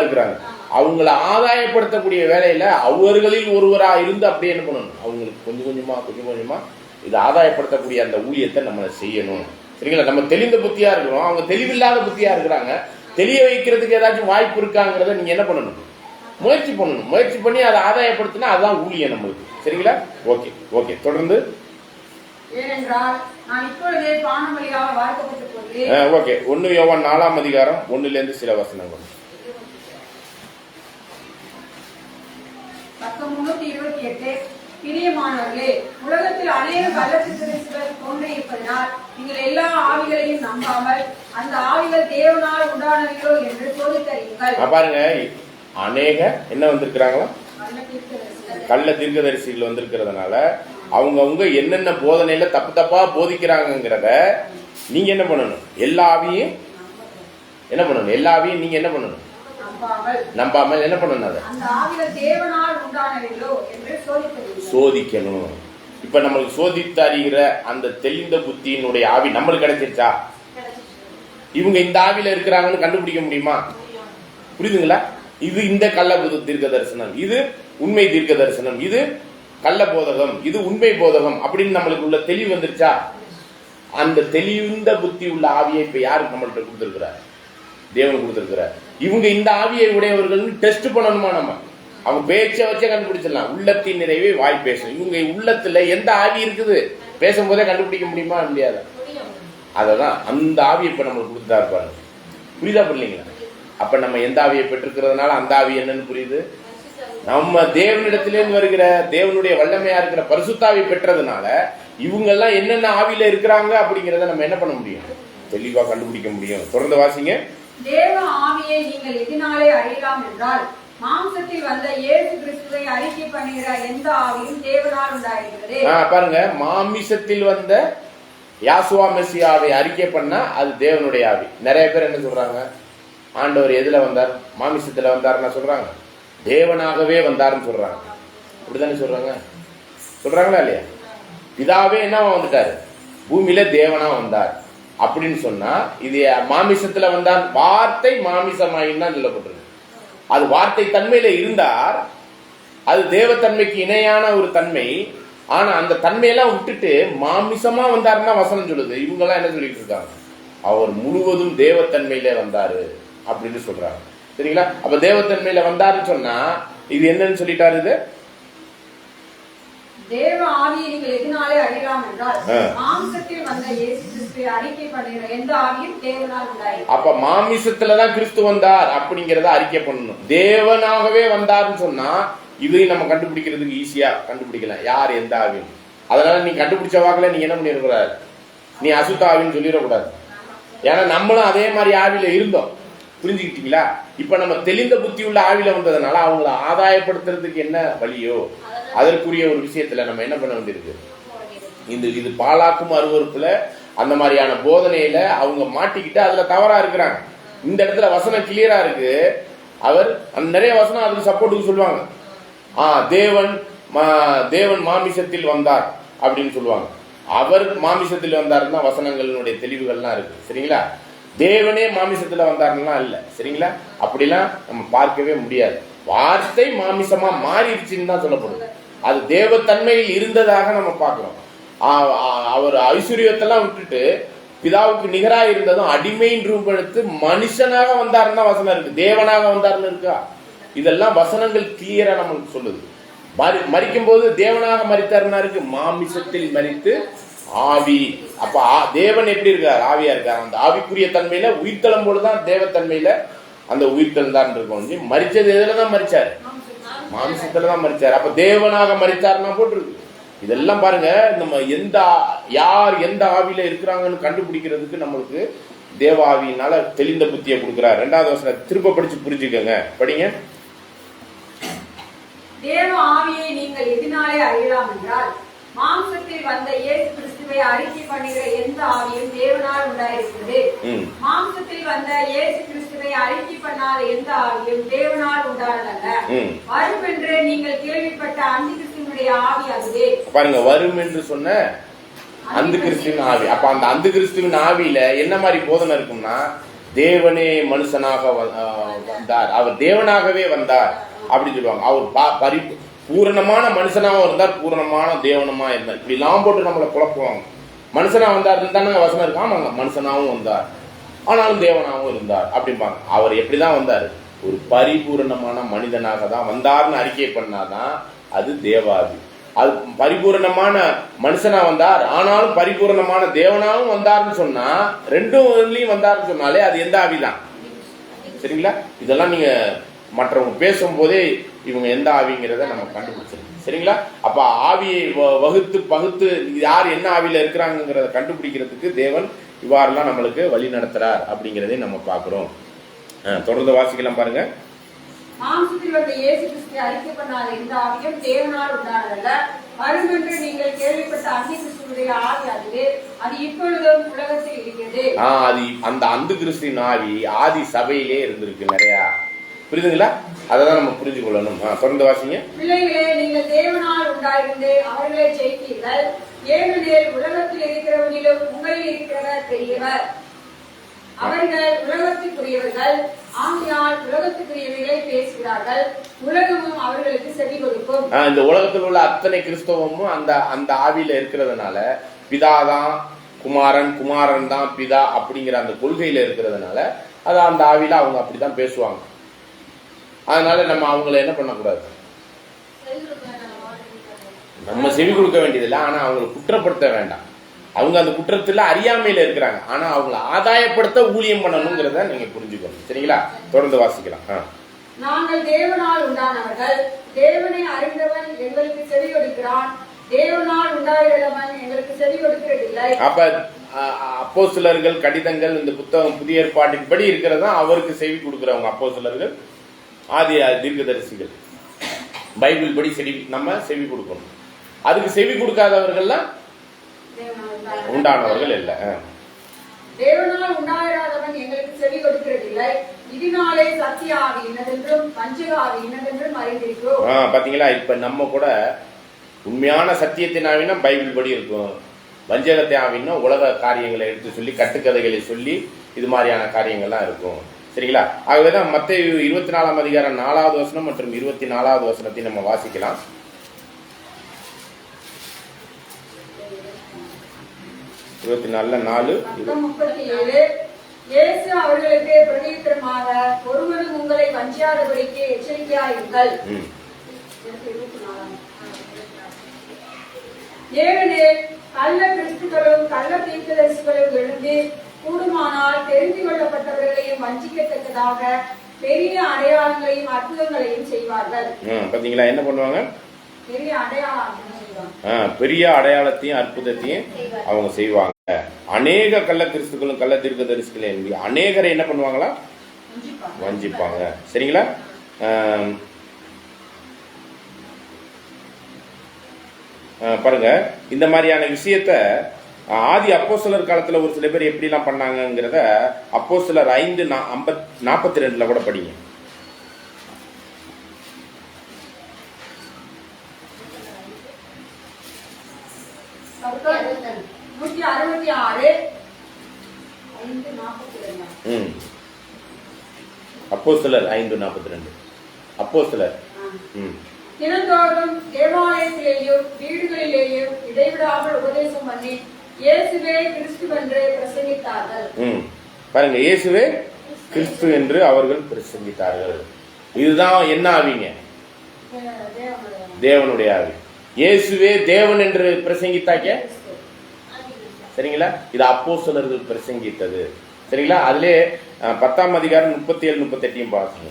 இருக்கிறாங்க. அவங்கள ஆதாயப்படுத்தக்கூடிய வேலையில அவர்களில் ஒருவரா இருந்து அப்படியே என்ன பண்ணணும், அவங்களுக்கு கொஞ்சம் கொஞ்சமா இதை ஆதாயப்படுத்தக்கூடிய அந்த ஊழியத்தை நம்ம செய்யணும். சரிங்களா. நம்ம தெளிந்த புத்தியா இருக்கிறோம், அவங்க தெளிவில்லாத புத்தியா இருக்கிறாங்க. தெளிய வைக்கிறதுக்கு ஏதாச்சும் வாய்ப்பு இருக்காங்கிறத நீங்க என்ன பண்ணணும், முயற்சி பண்ணணும். முயற்சி பண்ணி அதை ஆதாயப்படுத்தினா அதுதான் ஊழியம் நம்மளுக்கு. சரிங்களா. ஓகே தொடர்ந்து. ஓகே 1 யோவான் 4ஆம் அதிகாரம் 1ல இருந்து சில வசனங்கள். 328 பிரியமானவர்களே, உலகத்தில் அநேக கள்ளத்தீர்க்கதரிசிகள் தோன்றியிருப்பதனால் நீங்கள் எல்லா ஆவிகளையும் நம்பாமல் அந்த ஆவிகள் தேவனால் உண்டானவைகளோ என்று சோதித்தறியுங்கள். பாருங்க, அநேக என்ன வந்திருக்கிறாங்களா, கள்ள தீர்க்கதரிசிகள் வந்திருக்கிறதுனால அவங்க என்னென்ன போதனையில தப்பா போதிக்கிறாங்கிறத நீங்க என்ன பண்ணணும், எல்லா ஆவியும் என்ன பண்ணணும், எல்லா ஆவியும் நீங்க என்ன பண்ணணும், நம்பாமல் என்ன பண்ணணும், சோதிக்கணும். இப்ப நம்மளுக்கு சோதித்து அறிகிற அந்த தெளிந்த புத்தியினுடைய ஆவி நம்மளுக்கு கிடைச்சிருச்சா? இவங்க இந்த ஆவியில இருக்கிறாங்கன்னு கண்டுபிடிக்க முடியுமா? புரியுதுங்களா? இது இந்த கள்ள தீர்க்க தரிசனம், இது உண்மை தீர்க்க தரிசனம், இது கள்ள போதகம், இது உண்மை போதகம் அப்படின்னு நம்மளுக்கு உள்ள தெளிவு வந்துருச்சா? அந்த தெளிந்த புத்தி உள்ள ஆவியை இப்ப யாருக்கு நம்மள்கிட்ட கொடுத்திருக்கிறார்? தேவன் கொடுத்திருக்கிறார். இவங்க இந்த ஆவியை உடையவர்கள் டெஸ்ட் பண்ணணுமா? நம்ம அவங்க பேச்சை வச்சே கண்டுபிடிச்சிடலாம். உள்ளத்தின் நிறைவே வாய் பேசும். இவங்க உள்ளத்துல எந்த ஆவி இருக்குது பேசும்போதே கண்டுபிடிக்க முடியுமா? முடியாது. அததான் அந்த ஆவியை இப்ப நம்மளுக்கு கொடுத்துட்டா இருப்பாங்க. புரியுதா? புரியலீங்களா? அப்ப நம்ம எந்த ஆவியை பெற்றிருக்கிறதுனால அந்த ஆவி என்னன்னு புரியுது. நம்ம தேவனிடத்திலேருந்து வருகிற தேவனுடைய வல்லமையா இருக்கிற பரிசுத்தாவி பெற்றதுனால இவங்க எல்லாம் என்னென்ன ஆவியில இருக்கிறாங்க அப்படிங்கறத நம்ம என்ன பண்ண முடியும், தெளிவா கண்டுபிடிக்க முடியும். தொடர்ந்து வாசிங்க. தேவ ஆவியை நீங்கள் எதினாலே அறியலாம் என்றால் மாம்சத்தில் வந்த இயேசு கிறிஸ்துவை அறிக்கை பண்ணுகிற எந்த ஆவியும் தேவனால் உண்டாகிறது. பாருங்க, மாமிசத்தில் வந்த யாசுவா மெசியாவை அறிக்கை பண்ணா அது தேவனுடைய ஆவி. நிறைய பேர் என்ன சொல்றாங்க, ஆண்டவர் எதுல வந்தார், மாமிசத்துல வந்தாருன்னா சொல்றாங்க, தேவனாகவே வந்தாருன்னு சொல்றாங்க. அப்படித்தானே சொல்றாங்களா இல்லையா? பிதாவே என்னவா வந்துட்டாரு, பூமியில தேவனா வந்தார் அப்படின்னு சொன்னா இது மாமிசத்துல வந்தார். வார்த்தை மாமிசமாயின்னு தான் சொல்லப்பட்டிருக்கு. அது வார்த்தை தன்மையில இருந்தார். அது தேவத்தன்மைக்கு இணையான ஒரு தன்மை. ஆனா அந்த தன்மையெல்லாம் விட்டுட்டு மாமிசமா வந்தாருன்னா வசனம் சொல்லுது. இவங்க எல்லாம் என்ன சொல்லிட்டு இருக்காங்க? அவர் முழுவதும் தேவத்தன்மையில வந்தாரு அப்படின்னு சொல்றாங்க. சரிங்களா? அப்ப தேவத்தன்மையில வந்தாருன்னு சொன்னா இது என்னன்னு சொல்லிட்டாரு? இது தேவ ஆவியை நீங்கள் எதனாலே அறியலாம் என்றால் மாம்சத்தில் வந்த இயேசு கிறிஸ்துவை அறிக்கை பண்ணுகிற எந்த ஆவியும் தேவனால் உண்டாயிற்று. அப்ப மாமிசத்துலதான் கிறிஸ்து வந்தார் அப்படிங்கறத அறிக்கை பண்ணணும். தேவனாகவே வந்தாருன்னு சொன்னா இதையும் நம்ம கண்டுபிடிக்கிறதுக்கு ஈஸியா கண்டுபிடிக்கலாம் யார் எந்த ஆவியும். அதனால நீ கண்டுபிடிச்ச வாக்குல நீ என்ன பண்ணிடக்கூடாது, நீ அசுத்த ஆவின்னு சொல்லிடக்கூடாது. ஏன்னா நம்மளும் அதே மாதிரி ஆவியில இருந்தோம். புரிஞ்சுக்கிட்டீங்களா? இப்ப நம்ம தெளிந்த புத்தி உள்ள ஆவியில வந்ததுனால அவங்கள ஆதாயப்படுத்துறதுக்கு என்ன வழியோ அதற்குரிய ஒரு விஷயத்துல நம்ம என்ன பண்ண வேண்டியிருக்கு. இது பாலாக்கும் அருவருப்புல அந்த மாதிரியான போதனையில அவங்க மாட்டிக்கிட்டு அதுல தவறா இருக்கிறாங்க. இந்த இடத்துல வசனம் கிளியரா இருக்கு. அவர் நிறைய வசனம் அதுக்கு சப்போர்ட்டுக்கு சொல்லுவாங்க. தேவன் மாமிசத்தில் வந்தார் அப்படின்னு சொல்லுவாங்க. அவர் மாமிசத்தில் வந்தாருன்னா வசனங்களுடைய தெளிவுகள்லாம் இருக்கு. சரிங்களா? தேவனே மாமிசத்துல வந்தாருன்னா இல்ல. சரிங்களா? அப்படிலாம் நம்ம பார்க்கவே முடியாது. வார்த்தை மாமிசமா மாறிடுச்சுன்னு தான் சொல்லப்படுது. அது தேவத்தன்மையில் இருந்ததாக நம்ம பார்க்கிறோம். அவர் ஐஸ்வர்யத்தெல்லாம் விட்டுட்டு பிதாவுக்கு நிகராக இருந்ததும் அடிமையின் ரூபம் எடுத்து மனுஷனாக வந்தாருன்னா வசனம் இருக்கு. தேவனாக வந்தாருன்னு இருக்கா? இதெல்லாம் வசனங்கள் கிளியரா நமக்கு சொல்லுது. மரிக்கும் போது தேவனாக மரித்தாருன்னா இருக்கு. மாமிசத்தில் மரித்து ஆவி. அப்ப தேவன் எப்படி இருக்கார்? ஆவியா இருக்கார். அந்த ஆவிக்குரிய தன்மையில உயிர்த்தலும் போதுதான் தேவத்தன்மையில அந்த உயிர்த்தல் தான் இருக்கும். மரிச்சது எதுலதான் மரிச்சாரு? மாமிசத்துலதான் மரிச்சாரு. அப்ப தேவனாக மரித்தாருன்னா போட்டிருக்கு. இதெல்லாம் பாருங்க, நம்ம யார் எந்த ஆவியில இருக்கிறாங்கன்னு கண்டுபிடிக்கிறதுக்கு நம்மளுக்கு தேவ ஆவியினால தெளிந்த புத்தியை கொடுக்கிறார். 2வது வசனம் திரும்ப படிச்சு புரிஞ்சுக்கங்க, படிங்க. தேவ ஆவியை நீங்கள் எதனாலே அறியலாம் என்றால் மாம்சத்தில் வந்த இயேசு கிறிஸ்துவை அறிக்கை பண்ணுகிற எந்த ஆவியும் தேவனால் உண்டாயிருக்கிறது. மாம்சத்தில் வந்த இயேசு கிறிஸ்துவை அறிக்கை பண்ணாத எந்த ஆவியும் தேவனால் உண்டானதல்ல. வரும் என்று நீங்கள் கேள்விப்பட்ட அந்த கிறிஸ்துவனுடைய ஆவி அதுவே. பாருங்க, வரும் என்று சொன்ன அந்த கிறிஸ்துவின் ஆவி. அப்ப அந்த அந்த கிறிஸ்துவின் ஆவியில என்ன மாதிரி போதனை இருக்கும்னா, தேவனே மனுஷனாக வந்தார், அவர் தேவனாகவே வந்தார் அப்படின்னு சொல்லுவாங்க. அவர் பூரணமான மனுஷனாகவும் இருந்தார், பூரணமான தேவனமா இருந்தார். இப்படி எல்லாம் போட்டு நம்மளை குழப்புவாங்க. மனுஷனா வந்தார் தானே வசனம் இருக்கு. ஆமாங்க, மனுஷனாவும் வந்தார், ஆனாலும் தேவனாகவும் இருந்தார் அப்படிம்பாங்க. அவர் எப்படிதான் வந்தார்? ஒரு பரிபூரணமான மனிதனாக தான் வந்தார்னு அறிக்கை பண்ணாதான் அது தேவாதி. அது பரிபூரணமான மனுஷனா வந்தார், ஆனாலும் பரிபூரணமான தேவனாகவும் வந்தார்னு சொன்னா, ரெண்டும் வந்தார்னு சொன்னாலே அது எந்த ஆவிதான்? சரிங்களா? இதெல்லாம் நீங்க மற்றவங்க பேசும்போதே இவங்க எந்த ஆவிங்கிறத நம்ம கண்டுபிடிச்சிருக்கோம். சரிங்களா? அப்ப ஆவியை பகுத்து யார் என்ன ஆவியில இருக்கிறாங்கிறத கண்டுபிடிக்கிறதுக்கு தேவன் இவ்வாறுலாம் நம்மளுக்கு வழி நடத்துறார் அப்படிங்கிறதை நம்ம பார்க்கிறோம். தொடர்ந்து வாசிக்கலாம் பாருங்க. மாம்சத்தில் வந்த இயேசு கிறிஸ்துவை அறிக்கை பண்ணாத எந்த ஆவியும் தேவனால் உண்டானதல்ல. வரும் என்று நீங்கள் கேள்விப்பட்ட அந்த கிறிஸ்துவனுடைய ஆவி அதுவே. அது இப்பொழுதும் உலகத்தில் இருக்கிறது. அது அந்த அந்த கிறிஸ்துவின் ஆவி ஆதி சபையிலே இருந்திருக்கு நிறைய. புரியுதுங்களா? அததான் நம்ம புரிஞ்சு கொள்ளணும். தொடர்ந்து வாசிங்க. பிள்ளைகளே, நீங்கள் தேவனால் உண்டாயிருந்து அவர்களை ஜெயித்தீர்கள். ஏனெனில் உலகத்தில் இருக்கிறவனிலும் உங்களில் இருக்கிறவர் பெரியவர். அவர்கள் உலகத்துக்குரியவர்கள், ஆகையால் உலகத்துக்குரியவைகளை பேசுகிறார்கள். உலகமும் அவர்களுக்கு செவி கொடுக்கும். இந்த உலகத்தில் உள்ள அத்தனை கிறிஸ்தவமும் அந்த அந்த ஆவியில இருக்கிறதுனால, பிதாதான் குமாரன், குமாரன் தான் பிதா அப்படிங்கிற அந்த கொள்கையில இருக்கிறதுனால அது அந்த ஆவியில அவங்க அப்படிதான் பேசுவாங்க. அதனால நம்ம அவங்கள என்ன பண்ணக்கூடாது, நம்ம செவி கொடுக்க வேண்டியதில்லை. ஆனா அவங்களை குற்றப்படுத்த வேண்டாம். அவங்க அந்த குற்றத்துல அறியாமையில இருக்கிறாங்க. ஆனா அவங்களை ஆதாயப்படுத்த ஊழியம் பண்ணணுங்கிறத நீங்க புரிஞ்சுக்கணும். சரிங்களா? தொடர்ந்து வாசிக்கலாம். நாங்கள் தேவனால் உண்டானவர்கள், தேவனை அறிந்தவன் எங்களுக்கு செவி கொடுக்கிறான், தேவனால் உண்டாகிறவன் எங்களுக்கு செவி கொடுக்கிறதில்லை. அப்ப அப்போஸ்தலர்கள் கடிதங்கள் இந்த புத்தகம் புதிய ஏற்பாட்டின் படி இருக்கிறதா அவருக்கு செவி கொடுக்கிறவங்க அப்போஸ்தலர்கள், ஆதி தீர்க்கதரிசிகள். பைபிள் படி நம்ம செவி கொடுக்கணும். அதுக்கு செவி கொடுக்காதவர்கள்லாம் உண்டானவர்கள் இல்ல. தேவனால் உண்டாயிராதவன் எங்களுக்கு செவி கொடுக்கிறதில்லை. இதனாலே சத்திய ஆவி இன்னதென்றும் வஞ்சக ஆவி இன்னதென்றும் அறிந்திருக்கிறோம். பாத்தீங்களா? இப்ப நம்ம கூட உண்மையான சத்தியத்தின் ஆவினா பைபிள் படி இருக்கும். வஞ்சகத்தை ஆவின்னா உலக காரியங்களை எடுத்து சொல்லி, கட்டுக்கதைகளை சொல்லி, இது மாதிரியான காரியங்கள்லாம் இருக்கும். சரிங்களா? ஆகவேதான் மத்தேயு 24ஆம் அதிகாரம் 4வது வசனம் மற்றும் 24வது வசனத்தை நம்ம வாசிக்கலாம். 24:4. 37. இயேசு அவர்களுக்கு பிரதியுத்தரமாக, ஒருவனும் உங்களை வஞ்சியாதபடிக்கு எச்சரிக்கையாயிருங்கள். ஏனெனில் கள்ள கிறிஸ்துகளும் கள்ள தீர்க்கதரிசிகளும் எழுந்து கூடுமானால் தெரிந்து கொள்ளப்பட்டவர்களையும் வஞ்சிக்கத்தக்கதாக பெரிய அடையாளங்களையும் அற்புதங்களையும் செய்வார்கள். பாத்தீங்களா என்ன பண்ணுவாங்க? பெரிய அடையாளம், பெரிய அடையாளத்தையும் அற்புதத்தையும் அவங்க செய்வாங்க. அநேக கள்ள கிறிஸ்துகளும் கள்ள தீர்க்கதரிசிகளும் அநேகரை என்ன பண்ணுவாங்களா? வஞ்சிப்பாங்க. சரிங்களா? பாருங்க, இந்த மாதிரியான விஷயத்த ஆதி அப்போஸ்தலர் காலத்துல ஒரு சில பேர் எப்படி எல்லாம் பண்ணாங்கிறத அப்போஸ்தலர் 5:42 கூட படிங்க. அப்போஸ்தலர் 5:42. அப்போஸ்தலர் தினந்தோறும் தேவாலயத்திலேயும் வீடுகளிலேயும் இடைவிடாமல் உபதேசம் பண்ணி இயேசுவே கிறிஸ்து என்று பிரசங்கித்தார்கள். பாருங்க, இயேசுவே கிறிஸ்து என்று அவர்கள் பிரசங்கித்தார்கள். இதுதான் என்ன ஆவிங்க? தேவனுடைய ஆவி. இயேசுவே தேவன் என்று பிரசங்கித்தாக்க, சரிங்களா? இது அப்போஸ்தலர்கள் பிரசங்கித்தது. சரிங்களா? அதிலே 10ஆம் அதிகாரம் 37-38 பாருங்க.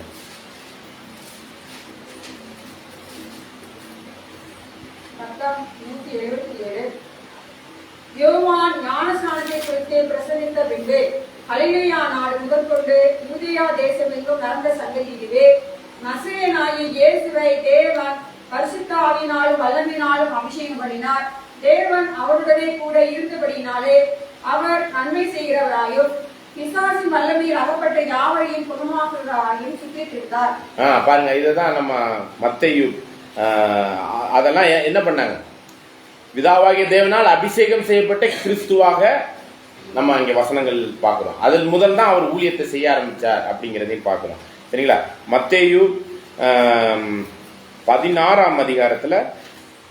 யோவான் ஞானஸ்நானத்தை குறித்து பிரசங்கித்த பின்பு கலிலேயா நாடு முதற்கொண்டு யூதேயா தேசம் எங்கும் நடந்த சங்கதி இதுவே. நசரேயனாகிய இயேசுவை தேவன் பரிசுத்த ஆவியினாலும் வல்லமையினாலும் அபிஷேகம் பண்ணினார். தேவன் அவருடனே கூட இருந்தபடினாலே அவர் நன்மை செய்கிறவராயும் பிசாசின் வல்லமையில் அகப்பட்ட யாவரையும் குணமாக்குகிறவராயும் சுற்றித்திருந்தார். பாருங்க, இதுதான் நம்ம மத்தேயு அதெல்லாம் என்ன பண்ணாங்க? பிதாவாகிய தேவனால் அபிஷேகம் செய்யப்பட்ட கிறிஸ்துவாக நம்ம இங்க வசனங்கள் பார்க்கிறோம். அதில் முதல் தான் அவர் ஊழியத்தை செய்ய ஆரம்பிச்சார் அப்படிங்கிறதையும் பார்க்கிறோம். சரிங்களா? மத்தேயு 16ஆம் அதிகாரத்துல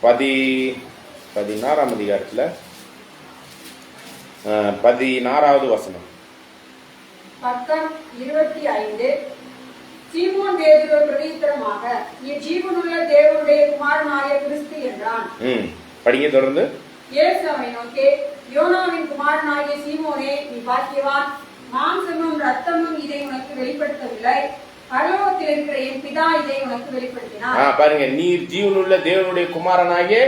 16வது வசனம். 25. சீமோன் பேதுரு பிரதியுத்தரமாக, நீ ஜீவனுள்ள தேவனுடைய குமாரனாகிய கிறிஸ்து என்றான். படிங்க தொடர்ந்து. இயேசு அவனை நோக்கி, யோனாவின் குமாரனாகிய சீமோனே, நீ பாக்கியவான். மாம்சமும் ரத்தமும் இதை உனக்கு வெளிப்படுத்தவில்லை, பரலோகத்தில் இருக்கிற என் பிதா இதை உனக்கு வெளிப்படுத்தினார். பாருங்க, நீர் ஜீவனுள்ள தேவனுடைய குமாரனாகிய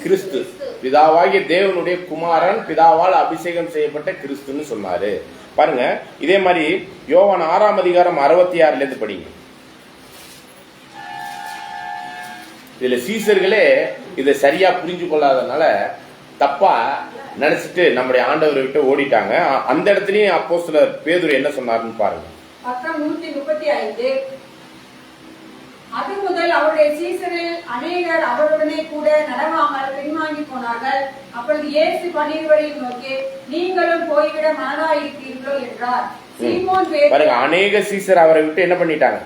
கிறிஸ்து, பிதாவாகிய தேவனுடைய குமாரன், பிதாவால் அபிஷேகம் செய்யப்பட்ட கிறிஸ்துன்னு சொன்னாரு. பாருங்க, இதே மாதிரி யோவான் 6ஆம் அதிகாரம் 66 படிங்க. இதுல சீசர்களே இதை சரியா புரிஞ்சு கொள்ளாதனால தப்பா நினைச்சிட்டு நம்முடைய ஆண்டவரை விட்டு ஓடிட்டாங்க. அந்த இடத்துலயும் அப்போஸ்தலர் பேதுரு என்ன சொன்னாருன்னு பாருங்க. 135. அது முதல் அவருடைய சீசரில் அநேகர் அவருடனே கூட நடவாமல் பின்வாங்கி போனார்கள். அப்பொழுது இயேசு 12 நோக்கி, நீங்களும் போய்விட மனதாயிருக்கிறீர்களோ என்றார். சீமோன் பேதுரு, பாருங்க, அநேக சீசர் அவரை விட்டு என்ன பண்ணிட்டாங்க?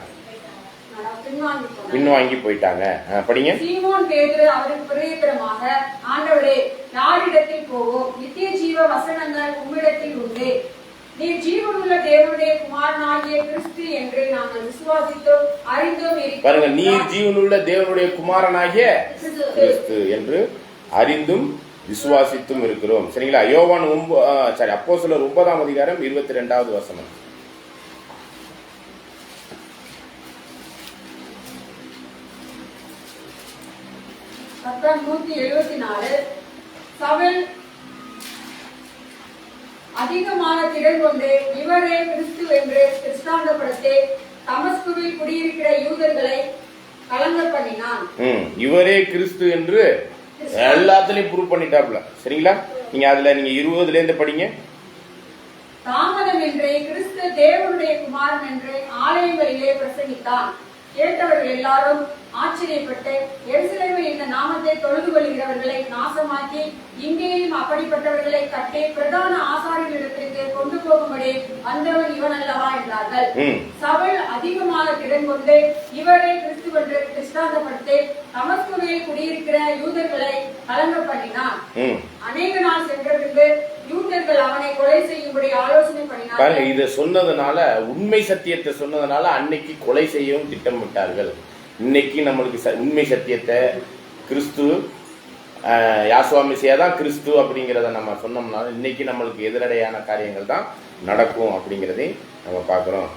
பின்வாங்கி போயிட்டாங்க. படிங்க. சீமோன் பேதுரு அவருக்கு பிரதியுத்தரமாக, ஆண்டவரே, யாரிடத்தில் போவோம்? நித்திய ஜீவ வசனங்கள் உம்மிடத்தில் உண்டு. நீர் ஜீவனுள்ள தேவனுடைய குமாரனாகிய கிறிஸ்து என்று நாங்கள் விசுவாசித்தோம் அறிந்தோம். பாருங்க, நீர் ஜீவனுள்ள தேவனுடைய குமாரனாகிய கிறிஸ்து என்று அறிந்தும் விசுவாசித்தும் இருக்கிறோம். சரிங்களா? யோவான் அப்போஸ்தலர் 9ஆம் அதிகாரம் 22வது வசனம். பக்கம் 174. சவுல் அதிகமான திடன் கொண்டு இவரே கிறிஸ்து என்று கிறிஸ்தாந்தப்படுத்தி தமஸ்குவில் குடியிருக்கிற யூதர்களை கலங்க பண்ணினான். இவரே கிறிஸ்து என்று எல்லாத்துலயும் ப்ரூவ் பண்ணிட்டாப்ல. சரிங்களா? நீங்க 20 படிங்க. தாமதம் என்று கிறிஸ்து தேவனுடைய குமாரன் என்று ஆலயங்களிலே பிரசங்கித்தான். கேட்டவர்கள் எல்லாரும் ஆச்சரியப்பட்டு, எருசலேமில் இந்த நாமத்தை தொழுது கொள்கிறவர்களை நாசமாக்கி இங்கேயும் அப்படிப்பட்டவர்களை கட்டி பிரதான ஆசாரியர்களிடத்திற்கு கொண்டு போகும்படி வந்தவன் இவன் அல்லவா என்றார்கள். சவுல் அதிகமாக திடன் கொண்டு இவரை கிறிஸ்துவென்று கிறிஸ்தாந்தப்படுத்தி தமஸ்குவில் குடியிருக்கிற யூதர்களை கலங்க பண்ணினான். அநேக நாள் சென்ற பின்பு யூதர்கள் அவனை கொலை செய்யும்படி ஆலோசனை பண்ணினார்கள். இதை சொன்னதுனால, உண்மை சத்தியத்தை சொன்னதுனால அன்னைக்கு கொலை செய்யவும் திட்டமிட்டார்கள். இன்னைக்கு நம்மளுக்கு உண்மை சத்தியத்தை கிறிஸ்து யாசுவா மெசியா தான் கிறிஸ்து அப்படிங்கிறத நம்ம சொன்னோம்னா இன்னைக்கு நம்மளுக்கு எதிரடையான காரியங்கள் தான் நடக்கும் அப்படிங்கிறதை நம்ம பார்க்குறோம்.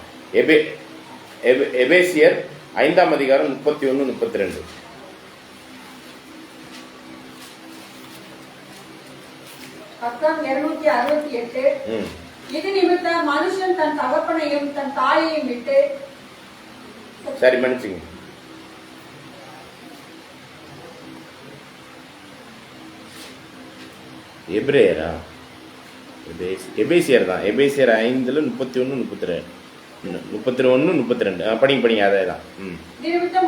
எபேசியர் 5ஆம் அதிகாரம் 31-32. பக்கம் 268. இது நிமித்தம் மனுஷன் தன் தகப்பனையும் தன் தாயையும் விட்டு, சரி மன்னிச்சுங்க, எபிரேயரா எபேசியர் தான். எபேசியர் 5:31-32 படிங்க அதே தான்.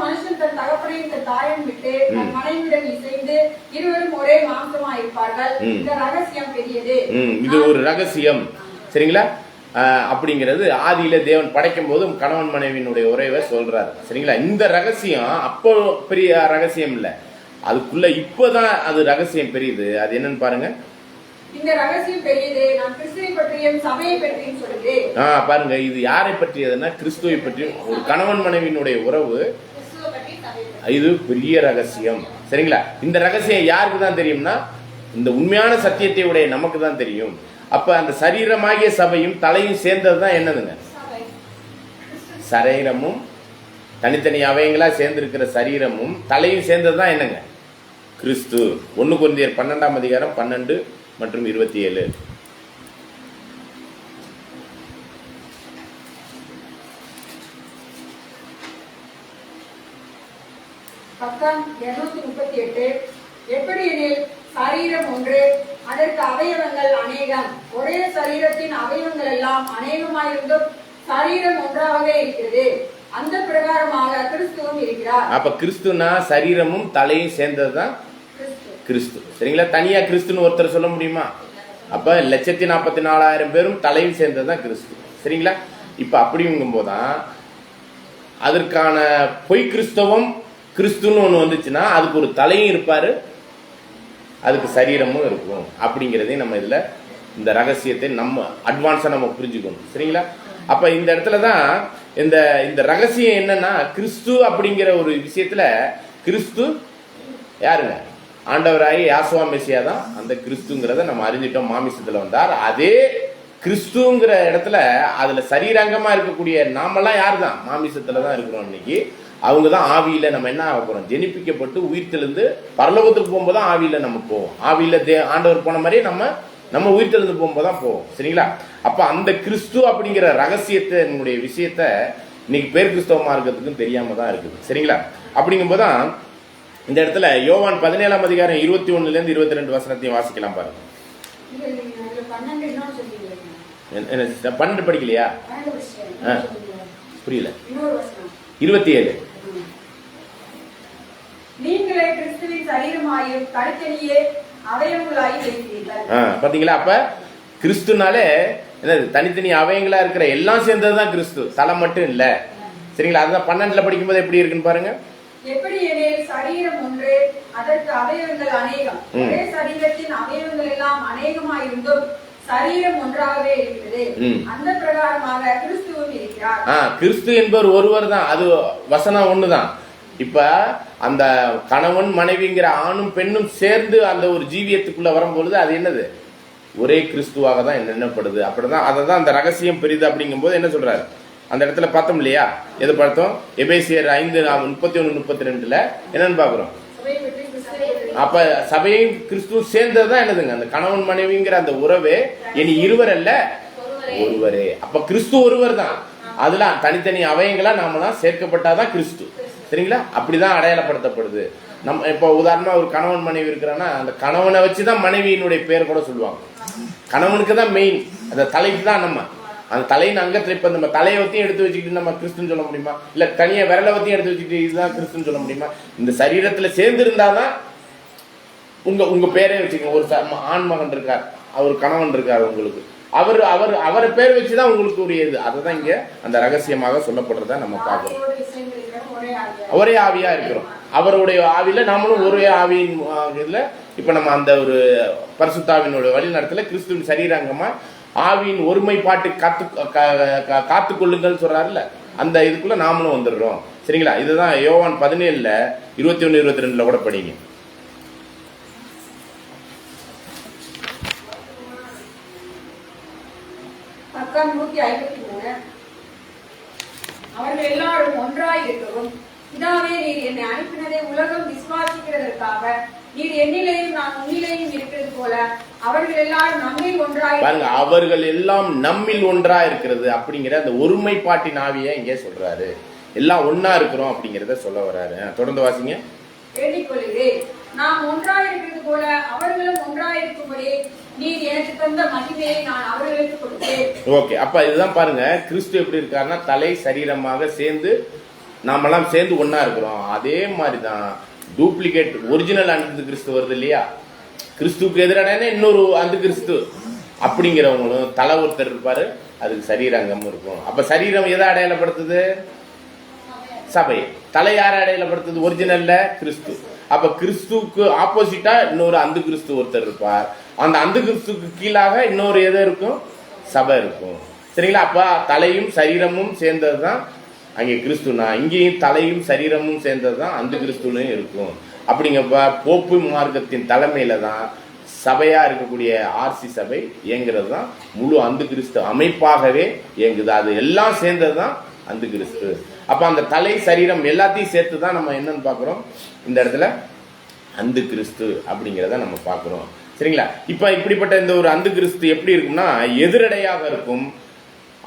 மனுஷன் தன் தகப்பனையும் தன் தாயையும் விட்டு தன் மனைவியுடன் இசைந்து இருவரும் ஒரே மாம்சமாய் இருப்பார்கள். இந்த ரகசியம் பெரியது. இது ஒரு ரகசியம், சரிங்களா? அப்படிங்கிறது ஆதியில தேவன் படைக்கும் போது கணவன் மனைவியினுடைய உறவை சொல்றாரு, சரிங்களா? இந்த ரகசியம் அப்போ பெரிய ரகசியம் இல்ல, அதுக்குள்ள இப்பதான் அது ரகசியம் பெரியது. அது என்னன்னு பாருங்க. இந்த ரகசியம் பெரியது, நான் கிறிஸ்துவை பற்றியும் சபையை பற்றியும் சொல்கிறேன். பாருங்க, இது யாரை பற்றியதுன்னா கிறிஸ்துவை பற்றியும். ஒரு கணவன் மனைவியினுடைய உறவு இது பெரிய ரகசியம், சரிங்களா? இந்த ரகசியம் யாருக்கு தான் தெரியும்னா இந்த உண்மையான சத்தியத்தை உடைய நமக்கு தான் தெரியும். அப்ப அந்த சரீரமாகிய சபையும் தலையும் சேர்ந்ததுதான் என்னதுங்க? சரீரமும் தனித்தனி அவயங்களா சேர்ந்திருக்கிற சரீரமும் தலையும் சேர்ந்ததுதான் என்னங்க? கிறிஸ்து. 1 கொரிந்தியர் 12ஆம் அதிகாரம் 12 மற்றும் 27. பக்கம் 238. எப்படி எனில் சரீரம் ஒன்று, அதற்கு அவயவங்கள் அநேகம். ஒரே சரீரத்தின் அவயவங்கள் எல்லாம் அநேகமாயிருந்தும் சரீரம் ஒன்றாக இருக்கிறது. அந்த பிரகாரமாக கிறிஸ்துவும் இருக்கிறார். அப்ப கிறிஸ்துனா சரீரமும் தலையும் சேர்ந்ததுதான் கிறிஸ்து, சரிங்களா? தனியா கிறிஸ்துன்னு ஒருத்தர் சொல்ல முடியுமா? அப்ப 1,44,000 பேரும் தலையும் சேர்ந்ததுதான் கிறிஸ்து, சரிங்களா? இப்ப அப்படிங்கும் போதுதான் அதற்கான பொய் கிறிஸ்தவம் கிறிஸ்துன்னு ஒண்ணு வந்துச்சுன்னா அதுக்கு ஒரு தலையும் இருப்பாரு, அதுக்கு சரீரமும் இருக்கும். அப்படிங்கிறதையும் நம்ம இதுல இந்த ரகசியத்தை நம்ம அட்வான்ஸா நம்ம புரிஞ்சுக்கணும், சரிங்களா? அப்ப இந்த இடத்துலதான் இந்த ரகசியம் என்னன்னா, கிறிஸ்து அப்படிங்கிற ஒரு விஷயத்துல கிறிஸ்து யாருங்க? ஆண்டவராகி யாசுவா மெசியா தான் அந்த கிறிஸ்துங்கிறத நம்ம அறிஞ்சிட்டோம். மாமிசத்துல வந்தார். அதே கிறிஸ்துங்கிற இடத்துல அதுல சரீரங்கமா இருக்கக்கூடிய நாமெல்லாம் யாரு தான்? மாமிசத்துல தான் இருக்கிறோம். இன்னைக்கு அவங்க தான் ஆவியில நம்ம என்ன ஆக போறோம்? ஜெனிப்பிக்கப்பட்டு உயிர்த்தெழுந்து பரலோகத்துக்கு போகும்போது தான் ஆவியில நம்ம போவோம். ஆவியில ஆண்டவர் போன மாதிரியே நம்ம உயிர்த்தெழுந்து போகும்போது தான் போவோம், சரிங்களா? அப்ப அந்த கிறிஸ்து அப்படிங்கிற ரகசியத்தை என்னுடைய விஷயத்த இன்னைக்கு பேர் கிறிஸ்தவமா இருக்கிறதுக்கும் தெரியாம தான் இருக்குது, சரிங்களா? அப்படிங்கும் போதுதான் இந்த இடத்துல யோவான் 17ஆம் அதிகாரம் 21-22 வசனத்தையும் வாசிக்கலாம் பாருங்க. 12 படிக்கலையா? புரியல. 27. நீங்களே கிறிஸ்துவின் சரீரமாயும் தனித்தனியே அவயவங்களாயும் இருக்கிறீர்கள். பாத்தீங்களா? அப்ப கிறிஸ்துனாலே என்னது? தனித்தனி அவயங்களா இருக்கிற எல்லாம் சேர்ந்ததுதான் கிறிஸ்து, தலை மட்டும் இல்ல, சரிங்களா? அதுதான் 12ல படிக்கும்போது எப்படி இருக்குன்னு பாருங்க. எப்படி எனில் சரீரம் ஒன்று, அதற்கு அவயவங்கள் அநேகம். ஒரே சரீரத்தின் அவயவங்கள் எல்லாம் அநேகமாயிருந்தும் சரீரம் ஒன்றாகவே இருக்கிறது. அந்த பிரகாரமாக கிறிஸ்துவும் இருக்கிறார். கிறிஸ்து என்பவர் ஒருவர் தான், அது வசனம் ஒண்ணுதான். இப்ப அந்த கணவன் மனைவிங்கிற ஆணும் பெண்ணும் சேர்ந்து அந்த ஒரு ஜீவியத்துக்குள்ள வரும்பொழுது அது என்னது? ஒரே கிறிஸ்துவாக தான் எண்ணப்படுது. அப்படிதான் அததான் அந்த ரகசியம் பெரிது. அப்படிங்கும் போது என்ன சொல்றாரு அந்த இடத்துல பார்த்தோம் இல்லையா? எது பார்த்தோம்? எபேசியர் 5:31-32 என்னன்னு பாக்குறோம். அப்ப சபையும் கிறிஸ்துவும் சேர்ந்ததுதான் என்னதுங்க? அந்த கணவன் மனைவிங்கிற அந்த உறவே இனி இருவர் அல்ல ஒருவரே. அப்ப கிறிஸ்து ஒருவர் தான். அதெல்லாம் தனித்தனி அவயங்களா நாமெல்லாம் சேர்க்கப்பட்டாதான் கிறிஸ்து, சரிங்களா? அப்படிதான் அடையாளப்படுத்தப்படுது. நம்ம இப்ப உதாரணமா ஒரு கணவன் மனைவி இருக்கிறான்னா அந்த கணவனை வச்சுதான் மனைவியினுடைய பேர் கூட சொல்லுவாங்க. கணவனுக்கு தான் மெயின், அந்த தலைக்கு தான் நம்ம. அந்த தலையின் அங்கத்துல இப்ப நம்ம தலையை வத்தையும் எடுத்து வச்சுக்கிட்டு நம்ம கிறிஸ்துன்னு சொல்ல முடியுமா? இல்ல தனியா விரலை வத்தையும் எடுத்து வச்சுக்கிட்டு இதுதான் கிறிஸ்துன்னு சொல்ல முடியுமா? இந்த சரீரத்துல சேர்ந்து இருந்தாதான் உங்க பேரே வச்சுக்கோங்க. ஒரு ஆண் மகன் இருக்கார், அவர் கணவன் இருக்கார், உங்களுக்கு அவரை பேர் வச்சுதான் உங்களுக்கு உரியது. அதுதான் இங்க அந்த ரகசியமாக சொல்லப்படுறத நம்ம பார்க்கிறோம். ஒரே ஆவியா இருக்கிறோம். அவருடைய ஆவியில நாமளும் ஒரே ஆவியின் இதுல இப்ப நம்ம அந்த ஒரு பரிசுத்தாவினுடைய வழி நடத்தல கிறிஸ்துவின் சரீராங்கமா ஆவியின் ஒருமைப்பாட்டு காத்து கொள்ளுங்கள் சொல்றாருல்ல, அந்த இதுக்குள்ள நாமளும் வந்துடுறோம். சரிங்களா? இதுதான் யோவான் 17 21 22 கூட படிங்க. பக்கம் 153. அவர்கள் எல்லாரும் ஒன்றாய் இருக்கவும், பிதாவே நீர் என்னை அனுப்பினதை உலகம் விசுவாசிக்கிறதற்காக நீர் என்னிலேயும் நான் உன்னிலேயும் இருக்கிறது போல அவர்கள் எல்லாரும் நம்மில் ஒன்றாய் பாருங்க, அவர்கள் எல்லாம் நம்மில் ஒன்றா இருக்கிறது அப்படிங்கிற அந்த ஒருமைப்பாட்டின் ஆவியை இங்கே சொல்றாரு. எல்லாம் ஒன்னா இருக்கிறோம் அப்படிங்கறத சொல்ல வர்றாரு. தொடர்ந்து வாசிங்க. வேண்டிக் கொள்கிறேன், நாம் ஒன்றாய் இருக்கிறது போல அவர்களும் ஒன்றாய் இருக்கும்படி நீர் எனக்கு தந்த மகிமையை நான் அவர்களுக்கு கொடுத்தேன். ஓகே, அப்ப இதுதான் பாருங்க, கிறிஸ்து எப்படி இருக்காருன்னா தலை சரீரமாக சேர்ந்து நாமெல்லாம் சேர்ந்து ஒன்னா இருக்கிறோம். அதே மாதிரிதான் டூப்ளிகேட் ஒரிஜினல் அந்த கிறிஸ்து வருது இல்லையா? கிறிஸ்துவுக்கு எதிரான இன்னொரு அந்த கிறிஸ்து அப்படிங்கிறவங்களும் தலை ஒருத்தர் இருப்பாரு, அதுக்கு சரீரங்கம் இருக்கும். அப்ப சரீரம் எதை அடையாளப்படுத்துது? சபை. தலை யாரை அடையாளப்படுத்துது? ஒரிஜினல்ல கிறிஸ்து. அப்ப கிறிஸ்துவுக்கு ஆப்போசிட்டா இன்னொரு அந்த கிறிஸ்து ஒருத்தர் இருப்பார். அந்த அந்த கிறிஸ்துக்கு கீழாக இன்னொரு எது இருக்கும்? சபை இருக்கும். சரிங்களா? அப்ப தலையும் சரீரமும் சேர்ந்ததுதான் அங்கே கிறிஸ்துனா, இங்கேயும் தலையும் சரீரமும் சேர்ந்ததுதான் அந்த கிறிஸ்துன்னு இருக்கும். அப்படிங்கப்ப போப்பு மார்க்கத்தின் தலைமையில தான் சபையா இருக்கக்கூடிய ஆர்சி சபை இயங்குறது தான் முழு அந்த கிறிஸ்து அமைப்பாகவே இயங்குது. அது எல்லாம் சேர்ந்ததுதான் அந்த கிறிஸ்து. அப்ப அந்த தலை சரீரம் எல்லாத்தையும் சேர்த்து தான் நம்ம என்னன்னு பாக்குறோம் இந்த இடத்துல அந்த கிறிஸ்து அப்படிங்கிறத நம்ம பாக்குறோம். சரிங்களா? இப்ப இப்படிப்பட்ட இந்த ஒரு அந்த கிறிஸ்து எப்படி இருக்கும்னா எதிரடையாக இருக்கும்.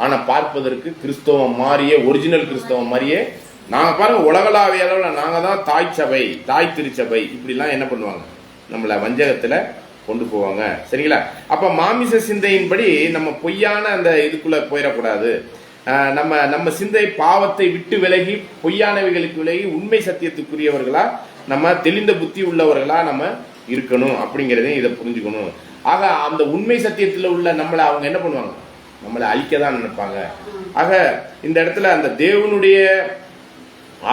ஆனா பார்ப்பதற்கு கிறிஸ்தவம் மாறியே ஒரிஜினல் கிறிஸ்தவம் மாறியே நாங்க பாருங்க உலகளாவிய அளவுல நாங்க தான் தாய் சபை, தாய் திருச்சபை இப்படிலாம் என்ன பண்ணுவாங்க, நம்மள வஞ்சகத்துல கொண்டு போவாங்க. சரிங்களா? அப்ப மாமிச சிந்தையின்படி நம்ம பொய்யான அந்த இதுக்குள்ள போயிடக்கூடாது. நம்ம சிந்தை பாவத்தை விட்டு விலகி பொய்யானவைகளுக்கு விலகி உண்மை சத்தியத்துக்குரியவர்களா நம்ம தெளிந்த புத்தி உள்ளவர்களா நம்ம இருக்கணும் அப்படிங்கறதையும் இதை புரிஞ்சுக்கணும். ஆக அந்த உண்மை சத்தியத்துல உள்ள நம்மளை அவங்க என்ன பண்ணுவாங்க, நம்மளை அழிக்கதான் நினைப்பாங்க. ஆக இந்த இடத்துல அந்த தேவனுடைய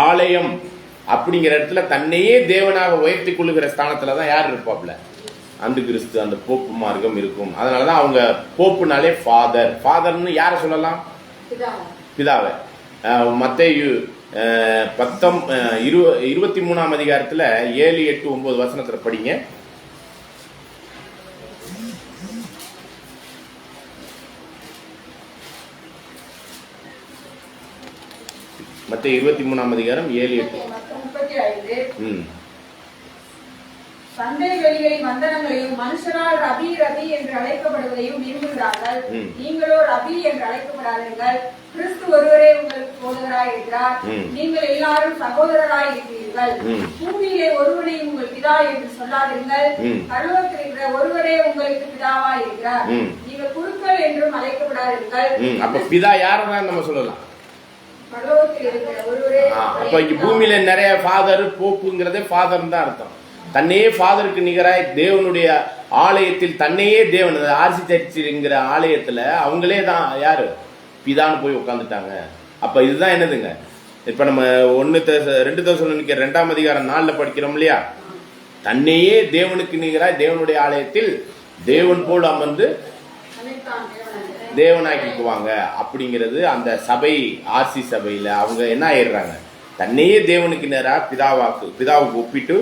ஆலயம் அப்படிங்கிற இடத்துல தன்னையே தேவனாக உயர்த்தி கொள்ளுகிற ஸ்தானத்துலதான் யார் இருப்பாப்ல? அந்த கிறிஸ்து, அந்த போப்பு மார்க்கம் இருக்கும். அதனாலதான் அவங்க போப்புனாலே ஃபாதர்னு யார சொல்லலாம்? பிதாவை. மத்தேயு 23 அதிகாரத்துல 7, 8, 9 வசனத்துல படிங்க. மத்தேயு 23 அதிகாரம் 7, 8. சந்தை வெளிகளின் வந்தனங்களையும் மனுஷரால் ரபி ரபி என்று அழைக்கப்படுவதையும் விரும்புகிறார்கள். நீங்களோ ரபி என்று அழைக்கப்படாதீர்கள், கிறிஸ்து ஒருவரே உங்களுக்கு போதகராய் இருக்கிறார். நீங்கள் எல்லாரும் சகோதரராய் இருக்கிறீர்கள். பூமியிலே ஒருவனையும் உங்கள் பிதா என்று சொல்லாதீர்கள், பரலோகத்தில் இருக்கிற ஒருவரே உங்களுக்கு பிதாவாய் இருக்கிறார். நீங்கள் குருக்கள் என்றும் அழைக்கப்படாதீர்கள். அப்ப பிதா யாரதான் நம்ம சொல்லலாம்? பரலோகத்தில் இருக்கிற ஒருவரே. அப்ப இங்க பூமியில நிறைய ஃபாதர் போப்புங்கிறதே ஃபாதர் தான் அர்த்தம். தன்னையே ஃபாதருக்கு நிகராய் தேவனுடைய ஆலயத்தில் தன்னையே தேவன் ஆர்சி சர்ச்சுங்கிற ஆலயத்துல அவங்களே தான் யாரு பிதான்னு போய் உட்காந்துட்டாங்க. அப்ப இதுதான் என்னதுங்க, இப்ப நம்ம 2 தெசலோனிக்கேயர் 2 அதிகாரம் 4 படிக்கிறோம் இல்லையா? தன்னையே தேவனுக்கு நிகராய் தேவனுடைய ஆலயத்தில் தேவன் போல் அமர்ந்து தேவனாக்கிக்குவாங்க அப்படிங்கிறது அந்த சபை ஆர்சி சபையில அவங்க என்ன ஆயிடுறாங்க, தன்னையே தேவனுக்கு நேராக பிதாவுக்கு ஒப்பிட்டு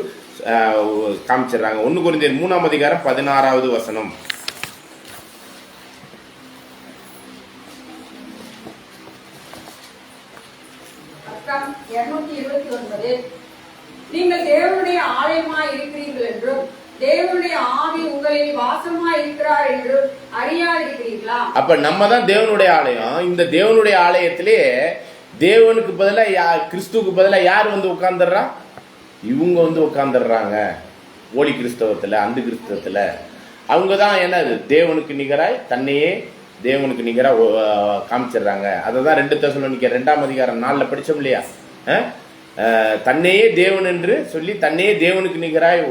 காமிச்சிடுறாங்க. 1 கொரிந்தியர் 3 அதிகாரம் 16வது வசனம். பக்கம் 229. நீங்கள் தேவனுடைய ஆலயமாய் இருக்கிறீர்கள் என்றும் தேவனுடைய ஆவி உங்களில் வாசமாய் இருக்கிறார் என்றும் அறியாதிருக்கிறீர்களா? அப்ப நம்ம தான் தேவனுடைய ஆலயம். இந்த தேவனுடைய ஆலயத்திலே தேவனுக்கு பதிலா கிறிஸ்துவுக்கு பதிலா யார் வந்து உட்கார்ந்துடுறா? இவங்க வந்து உட்கார்ந்துடுறாங்க. ஓலி கிறிஸ்தவத்துல அந்த கிறிஸ்தவத்துல அவங்க தான் என்னது தேவனுக்கு நிகராய் தன்னையே தேவனுக்கு நிகராக காமிச்சிடுறாங்க. அதை தான் 2 தெசலோனிக்கர் 2ஆம் அதிகாரம் 4ல் படித்தோம் இல்லையா? தன்னையே தேவன் என்று சொல்லி தன்னையே தேவனுக்கு நிகராய்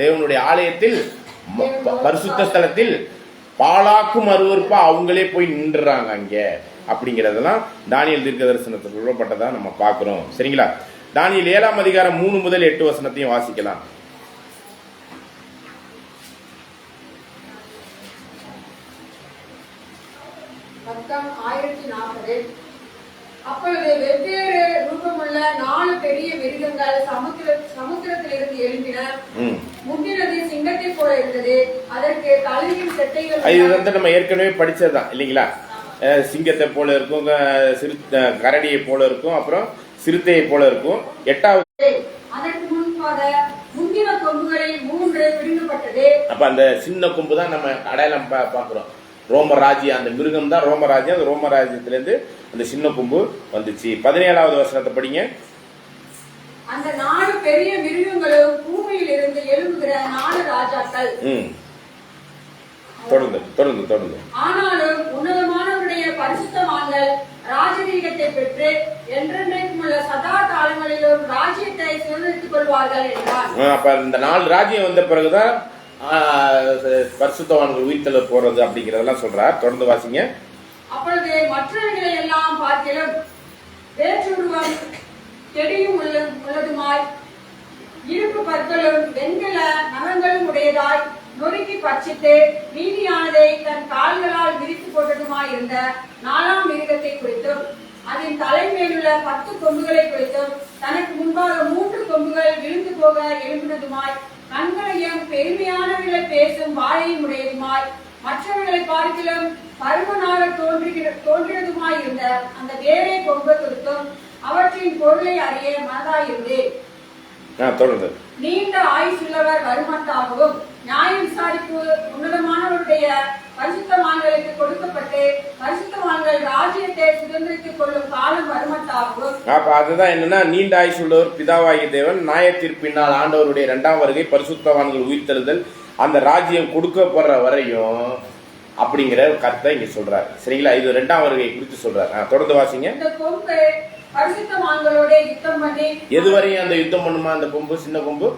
தேவனுடைய ஆலயத்தில் பரிசுத்த ஸ்தலத்தில் பாலாக்கும் அருவருப்பா அவங்களே போய் நின்றுறாங்க அங்கே அப்படிங்கிறதெல்லாம் தானியேல் தீர்க்க தரிசனத்தில் சொல்லப்பட்டதா நம்ம பார்க்குறோம். சரிங்களா? தானியேல் 7ஆம் அதிகாரம் 3 முதல் 8 வசனத்தையும் வாசிக்கலாம். பக்கம் 1040. அப்பொழுது வெவ்வேறு ரூபமுள்ள 4 பெரிய மிருகங்கள் சமுத்திரத்திலிருந்து எழும்பின. முந்தினது சிங்கத்தை போல இருந்தது, அதற்கு தலையின் செட்டைகள். இது வந்து நம்ம ஏற்கனவே படிச்சதுதான் இல்லைங்களா? சிங்கத்தை போல இருக்கும், கரடியை போல இருக்கும், அப்புறம் சிறுத்தையை போல இருக்கும். 8வது அதற்கு முன்பாக முந்தின கொம்புகளில் 3 பிடுங்கப்பட்டது. அப்ப அந்த சின்ன கொம்பு தான் நம்ம அடையாளம் பார்க்கிறோம். ரோமராஜ்யம், அந்த மிருகம் தான் ரோமராஜ்யம். அந்த ரோமராஜ்யத்திலிருந்து அந்த சின்ன கொம்பு வந்துச்சு. 17வது வசனத்தை படிங்க. அந்த 4 பெரிய மிருகங்களும் பூமியில் இருந்து எழும்புகிற 4 ராஜாக்கள். தொடர்ந்து. ஆனாலும் உன்னதமானவருடைய பரிசுத்தவான்கள் ராஜரீகத்தை பெற்று என்றென்றைக்கும் உள்ள சதா காலங்களிலும் ராஜ்யத்தை சுதந்திரித்துக் கொள்வார்கள் என்றார். அப்ப இந்த 4 ராஜ்யம் வந்த பிறகுதான் பரிசுத்தவான்கள் உயிர்த்தெழ போறது அப்படிங்கறதெல்லாம் சொல்றார். தொடர்ந்து வாசிங்க. அப்பொழுது மற்றவர்களை எல்லாம் பார்க்கிலும் வேற்றுருவம் செடியும் உள்ளதுமாய் இருப்பு பற்களும் வெண்கல நகங்களும் உடையதாய் நொறுக்கி பட்சித்து மீதியானதை தன் கால்களால் விரித்து போட்டதுமாய் இருந்த 4ஆம் மிருகத்தை குறித்தும் அதன் தலைமையிலுள்ள 10 கொம்புகளை குறித்தும் தனக்கு முன்பாக 3 கொம்புகள் விழுந்து போக எழும்பினதுமாய் கண்களையும் பெருமையானவர்களை பேசும் வாயையும் உடையதுமாய் மற்றவர்களை பார்க்கிலும் பருமனாக தோன்றியதுமாய் இருந்த அந்த வேறே கொம்பு குறித்தும் அவற்றின் பொருளை அறிய மனதாயிருந்தேன். நீண்ட ஆயுசுள்ளவர் வருமட்டாகவும் நியாய விசாரிப்பு உன்னதமானவருடைய பரிசுத்தவான்களுக்கு கொடுக்கப்பட்டு பரிசுத்தவான்கள் ராஜ்யத்தை சுதந்திரித்துக் கொள்ளும் காலம் வருமட்டாகவும். அப்ப அதுதான் என்னன்னா, நீண்ட ஆயுசுள்ளவர் பிதாவாகிய தேவன், நியாய தீர்ப்பினால் ஆண்டவருடைய 2ஆம் வருகை, பரிசுத்தவான்கள் உயிர்த்தெழுதல், அந்த ராஜ்யம் கொடுக்கப்படுற வரையும் அப்படிங்கிற கருத்தை இங்க சொல்றாரு. சரிங்களா? இது 2ஆம் வருகை குறித்து சொல்றாரு. தொடர்ந்து வாசிங்க. இந்த கொம்பு பரிசுத்தவான்களோட யுத்தம் பண்ணி. எதுவரையும் அந்த யுத்தம் பண்ணுமா அந்த கொம்பு? சின்ன கொம்பு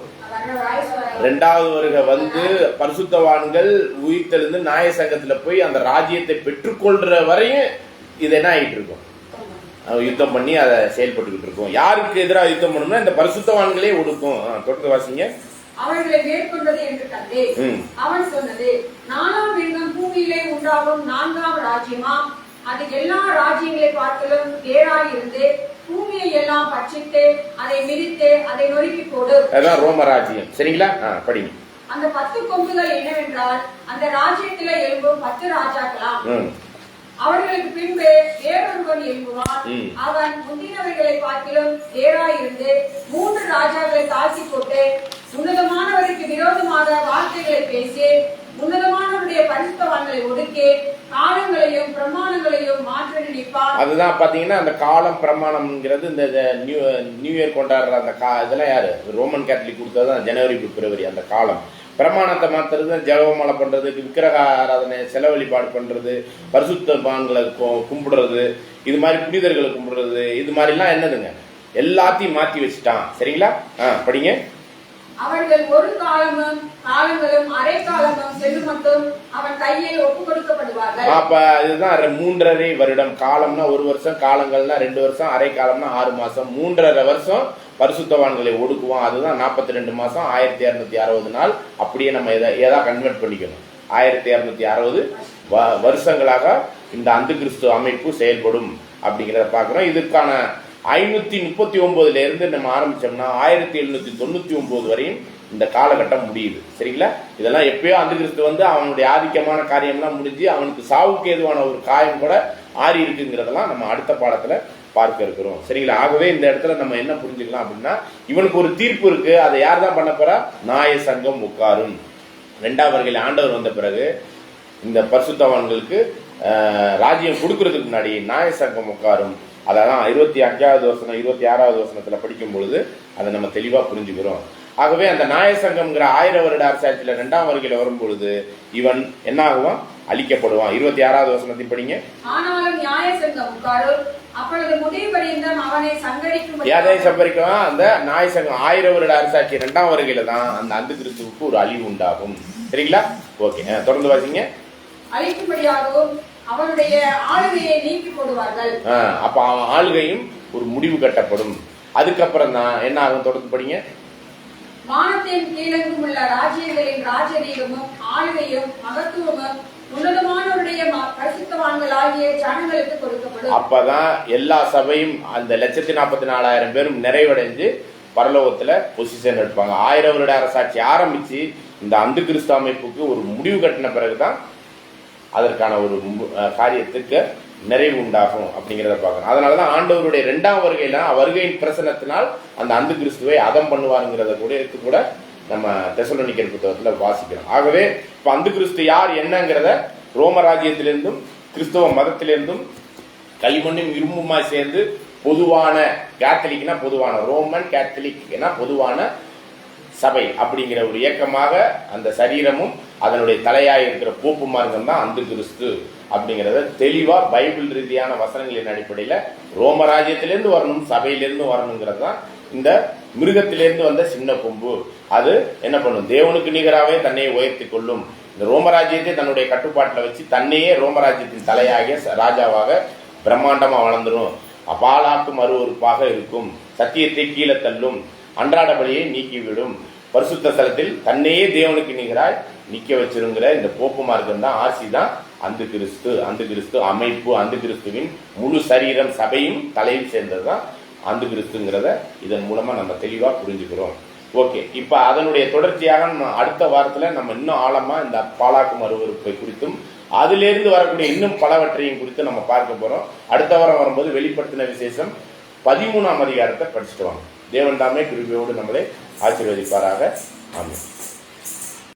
2ஆவது வருகை வந்து பரிசுத்தவான்கள் உயிர்த்தெழுந்து நியாய சங்கத்துல போய் அந்த ராஜ்யத்தை பெற்றுக்கொள்ற வரையும் இது என்ன ஆகிட்டு இருக்கும்? யுத்தம் பண்ணி அதை செயல்பட்டுக்கிட்டு இருக்கும். யாருக்கு எதிராக யுத்தம் பண்ணணும்னா இந்த பரிசுத்தவான்களே ஒடுக்கும். தொடர்ந்து வாசிங்க. அவர்களை மேற்கொண்டது என்று கண்டேன். அவன் சொன்னது, 4ஆம் மிருகம் பூமியிலே உண்டாகும் 4ஆம் ராஜ்யமாம். அது எல்லா ராஜ்யங்களை பார்க்கலும் வேறாயிருந்து பூமியை எல்லாம் பட்சித்து அதை மிதித்து அதை நொறுக்கி போடு. அதான் ரோம ராஜ்யம். சரிங்களா? படிங்க. அந்த 10 கொம்புகள் என்னவென்றால் அந்த ராஜ்யத்தில எழும்பும் 10 ராஜாக்களாம். அவர்களுக்கு பின்பு வேறொருவன் எழும்புவான். அவன் முந்தினவர்களை பார்க்கிலும் வேறாயிருந்து 3 ராஜாக்களை தாழ்த்தி போட்டு உன்னதமானவருக்கு விரோதமாக வார்த்தைகளை பேசி உன்னதமானவருடைய பரிசுத்தவான்களை ஒடுக்கி காலங்களையும் பிரமாணங்களையும் மாற்ற நினைப்பார். அதுதான் பாத்தீங்கன்னா அந்த காலம் பிரமாணம்ங்கிறது இந்த நியூ இயர் கொண்டாடுற அந்த இதெல்லாம் யாரு? ரோமன் கேத்தலிக் கொடுத்ததுதான் ஜனவரி பிப்ரவரி. அந்த காலம் பிரமாணத்தை மாத்துறது, ஜெபமாலை பண்றது, விக்கிரக ஆராதனை, செல வழிபாடு பண்றது, பரிசுத்தவான்களை கும்பிடுறது, இது மாதிரி புனிதர்களை கும்பிடுறது, இது மாதிரிலாம் என்னதுங்க? எல்லாத்தையும் மாத்தி வச்சுட்டான். சரிங்களா? படிங்க. அவர்கள் ஒரு காலமும் காலங்களும் அரை காலமும் செல்லும் மட்டும் அவன் கையில் ஒப்பு கொடுக்கப்படுவார்கள். அப்ப இதுதான் 3.5 வருடம். காலம்னா 1 வருஷம், காலங்கள்னா 2 வருஷம், அரை காலம்னா 6 மாசம், 3.5 வருஷம் பரிசுத்தவான்களை ஒடுக்குவான். அதுதான் 42 மாசம், 1260 நாள். அப்படியே நம்ம எதா கன்வெர்ட் பண்ணிக்கணும். 1260 வருஷங்களாக இந்த அந்து கிறிஸ்து அமைப்பு செயல்படும் அப்படிங்கிறத பாக்குறோம். இதுக்கான 539 இருந்து நம்ம ஆரம்பிச்சோம்னா 1799 வரையும் இந்த காலகட்டம் முடியுது. சரிங்களா? இதெல்லாம் எப்பயோ அந்த கிறிஸ்து வந்து அவனுடைய ஆதிக்கமான காரியம்லாம் முடிஞ்சு அவனுக்கு சாவுக்கு ஏதுவான ஒரு காயம் கூட ஆறி இருக்குங்கிறதெல்லாம் நம்ம அடுத்த பாடத்துல பார்க்க இருக்கிறோம். சரிங்களா? ஆகவே இந்த இடத்துல நம்ம என்ன புரிஞ்சுக்கலாம் அப்படின்னா, இவனுக்கு ஒரு தீர்ப்பு இருக்கு. அதை யார் தான் பண்ண போறா? நியாய சங்கம் உட்காரும். 2ஆம் வருகையில் ஆண்டவர் வந்த பிறகு இந்த பரிசுத்தவான்களுக்கு ராஜ்யம் கொடுக்கறதுக்கு முன்னாடி நியாய சங்கம் உட்காரும். அதான் 25வது வசனம் 26வது வசனத்துல படிக்கும் பொழுது அதை நம்ம தெளிவா புரிஞ்சுக்கிறோம். ஆகவே அந்த நியாய சங்கம்ங்கிற 1000 வருட அரசாட்சியில 2ஆம் வருகையில வரும்பொழுது இவன் என்ன ஆகுவான்? அழிக்கப்படுவான். 26வது வசனத்தை படிங்க. ஆனாலும் நியாய சங்கம் உட்காரும், அப்பொழுது முடிவு பரியந்தம் அவனை சங்கரிக்கும். எதை சம்பரிக்கும்? அந்த நியாய சங்கம் 1000 வருட அரசாட்சி 2ஆம் வருகையில தான் அந்த அந்து கிறிஸ்துவுக்கு ஒரு அழிவு உண்டாகும். சரிங்களா? ஓகே, தொடர்ந்து வாசிங்க. அழிக்கும்படியாகவும் அவனுடைய ஆளுகையை நீக்கி போடுவார்கள். அப்ப அவன் ஆளுகையும் ஒரு முடிவு கட்டப்படும். அதுக்கப்புறம் தான் என்ன ஆகும்? தொடர்ந்து படிங்க. வானத்தின் கீழெங்கும் உள்ள ராஜ்யங்களின் ராஜரீகமும் ஆளுகையும் மகத்துவமும் உன்னதமானவருடைய பரிசுத்தவான்களாகிய ஜனங்களுக்கு கொடுக்கப்படும். அப்பதான் எல்லா சபையும் அந்த 1,44,000 பேரும் நிறைவடைஞ்சு பரலோகத்துல பொசிஷன் எடுப்பாங்க. 1000 வருட அரசாட்சி ஆரம்பிச்சு இந்த அந்து கிறிஸ்து அமைப்புக்கு ஒரு முடிவு கட்டின பிறகுதான் அதற்கான ஒரு காரியத்துக்கு நிறைவு உண்டாகும் அப்படிங்கிறத பார்க்கணும். அதனாலதான் ஆண்டவருடைய 2ஆம் வருகையில வருகையின் பிரசனத்தினால் அந்த அந்து கிறிஸ்துவை அதம் பண்ணுவாருங்கிறத கூட நம்ம தெசலோனிக்கர் புத்தகத்துல வாசிக்கிறோம். ஆகவே இப்ப அந்து கிறிஸ்து யார் என்னங்கிறத ரோம ராஜ்யத்திலிருந்தும் கிறிஸ்தவ மதத்திலிருந்தும் களிமண்ணும் இரும்புமாய் சேர்ந்து பொதுவான கேத்தலிக்னா பொதுவான ரோமன் கேத்தலிக்னா பொதுவான சபை அப்படிங்கிற ஒரு இயக்கமாக அந்த சரீரமும் அதனுடைய தலையாய் இருக்கிற போப்பு மார்க்கம் தான் அந்து கிறிஸ்து அப்படிங்கிறத தெளிவா பைபிள் ரீதியான வசனங்களின் அடிப்படையில ரோம ராஜ்யத்திலிருந்து வரணும், சபையிலிருந்து வரணுங்கிறது தான் இந்த மிருகத்திலிருந்து வந்த சின்ன கொம்பு. அது என்ன பண்ணும்? தேவனுக்கு நிகராகவே தன்னை உயர்த்தி கொள்ளும். இந்த ரோமராஜ்யத்தை தன்னுடைய கட்டுப்பாட்டில் வச்சு தன்னையே ரோமராஜ்யத்தின் தலையாகிய ராஜாவாக பிரம்மாண்டமா வளர்ந்துடும். பாலாக்கு மறுவறுப்பாக இருக்கும், சத்தியத்தை கீழே தள்ளும், அன்றாட பலியை நீக்கிவிடும், பரிசுத்த ஸ்தலத்தில் தன்னையே தேவனுக்கு நிகராய் நிக்க வச்சிருங்கிற இந்த போப்பு மார்க்கம் தான் ஆர்சி தான் அந்து கிறிஸ்து. அந்து கிறிஸ்து அமைப்பு, அந்து கிறிஸ்துவின் முழு சரீரம் சபையும் தலையில் சேர்ந்தது தான் அந்து கிறிஸ்துங்கிறத இதன் மூலமா நம்ம தெளிவா புரிஞ்சுக்கிறோம். ஓகே, இப்ப அதனுடைய தொடர்ச்சியாக நம்ம அடுத்த வாரத்துல நம்ம இன்னும் ஆழமா இந்த பாலாக்கு மறுவறுப்பை குறித்தும் அதிலிருந்து வரக்கூடிய இன்னும் பலவற்றையும் குறித்து நம்ம பார்க்க போறோம். அடுத்த வாரம் வரும்போது வெளிப்படுத்தின விசேஷம் 13ஆம் அதிகாரத்தை படிச்சுட்டு வாங்க. தேவன் தாமே கிருபையோடு நம்மளை ஆசீர்வதிப்பாராக. ஆமென்.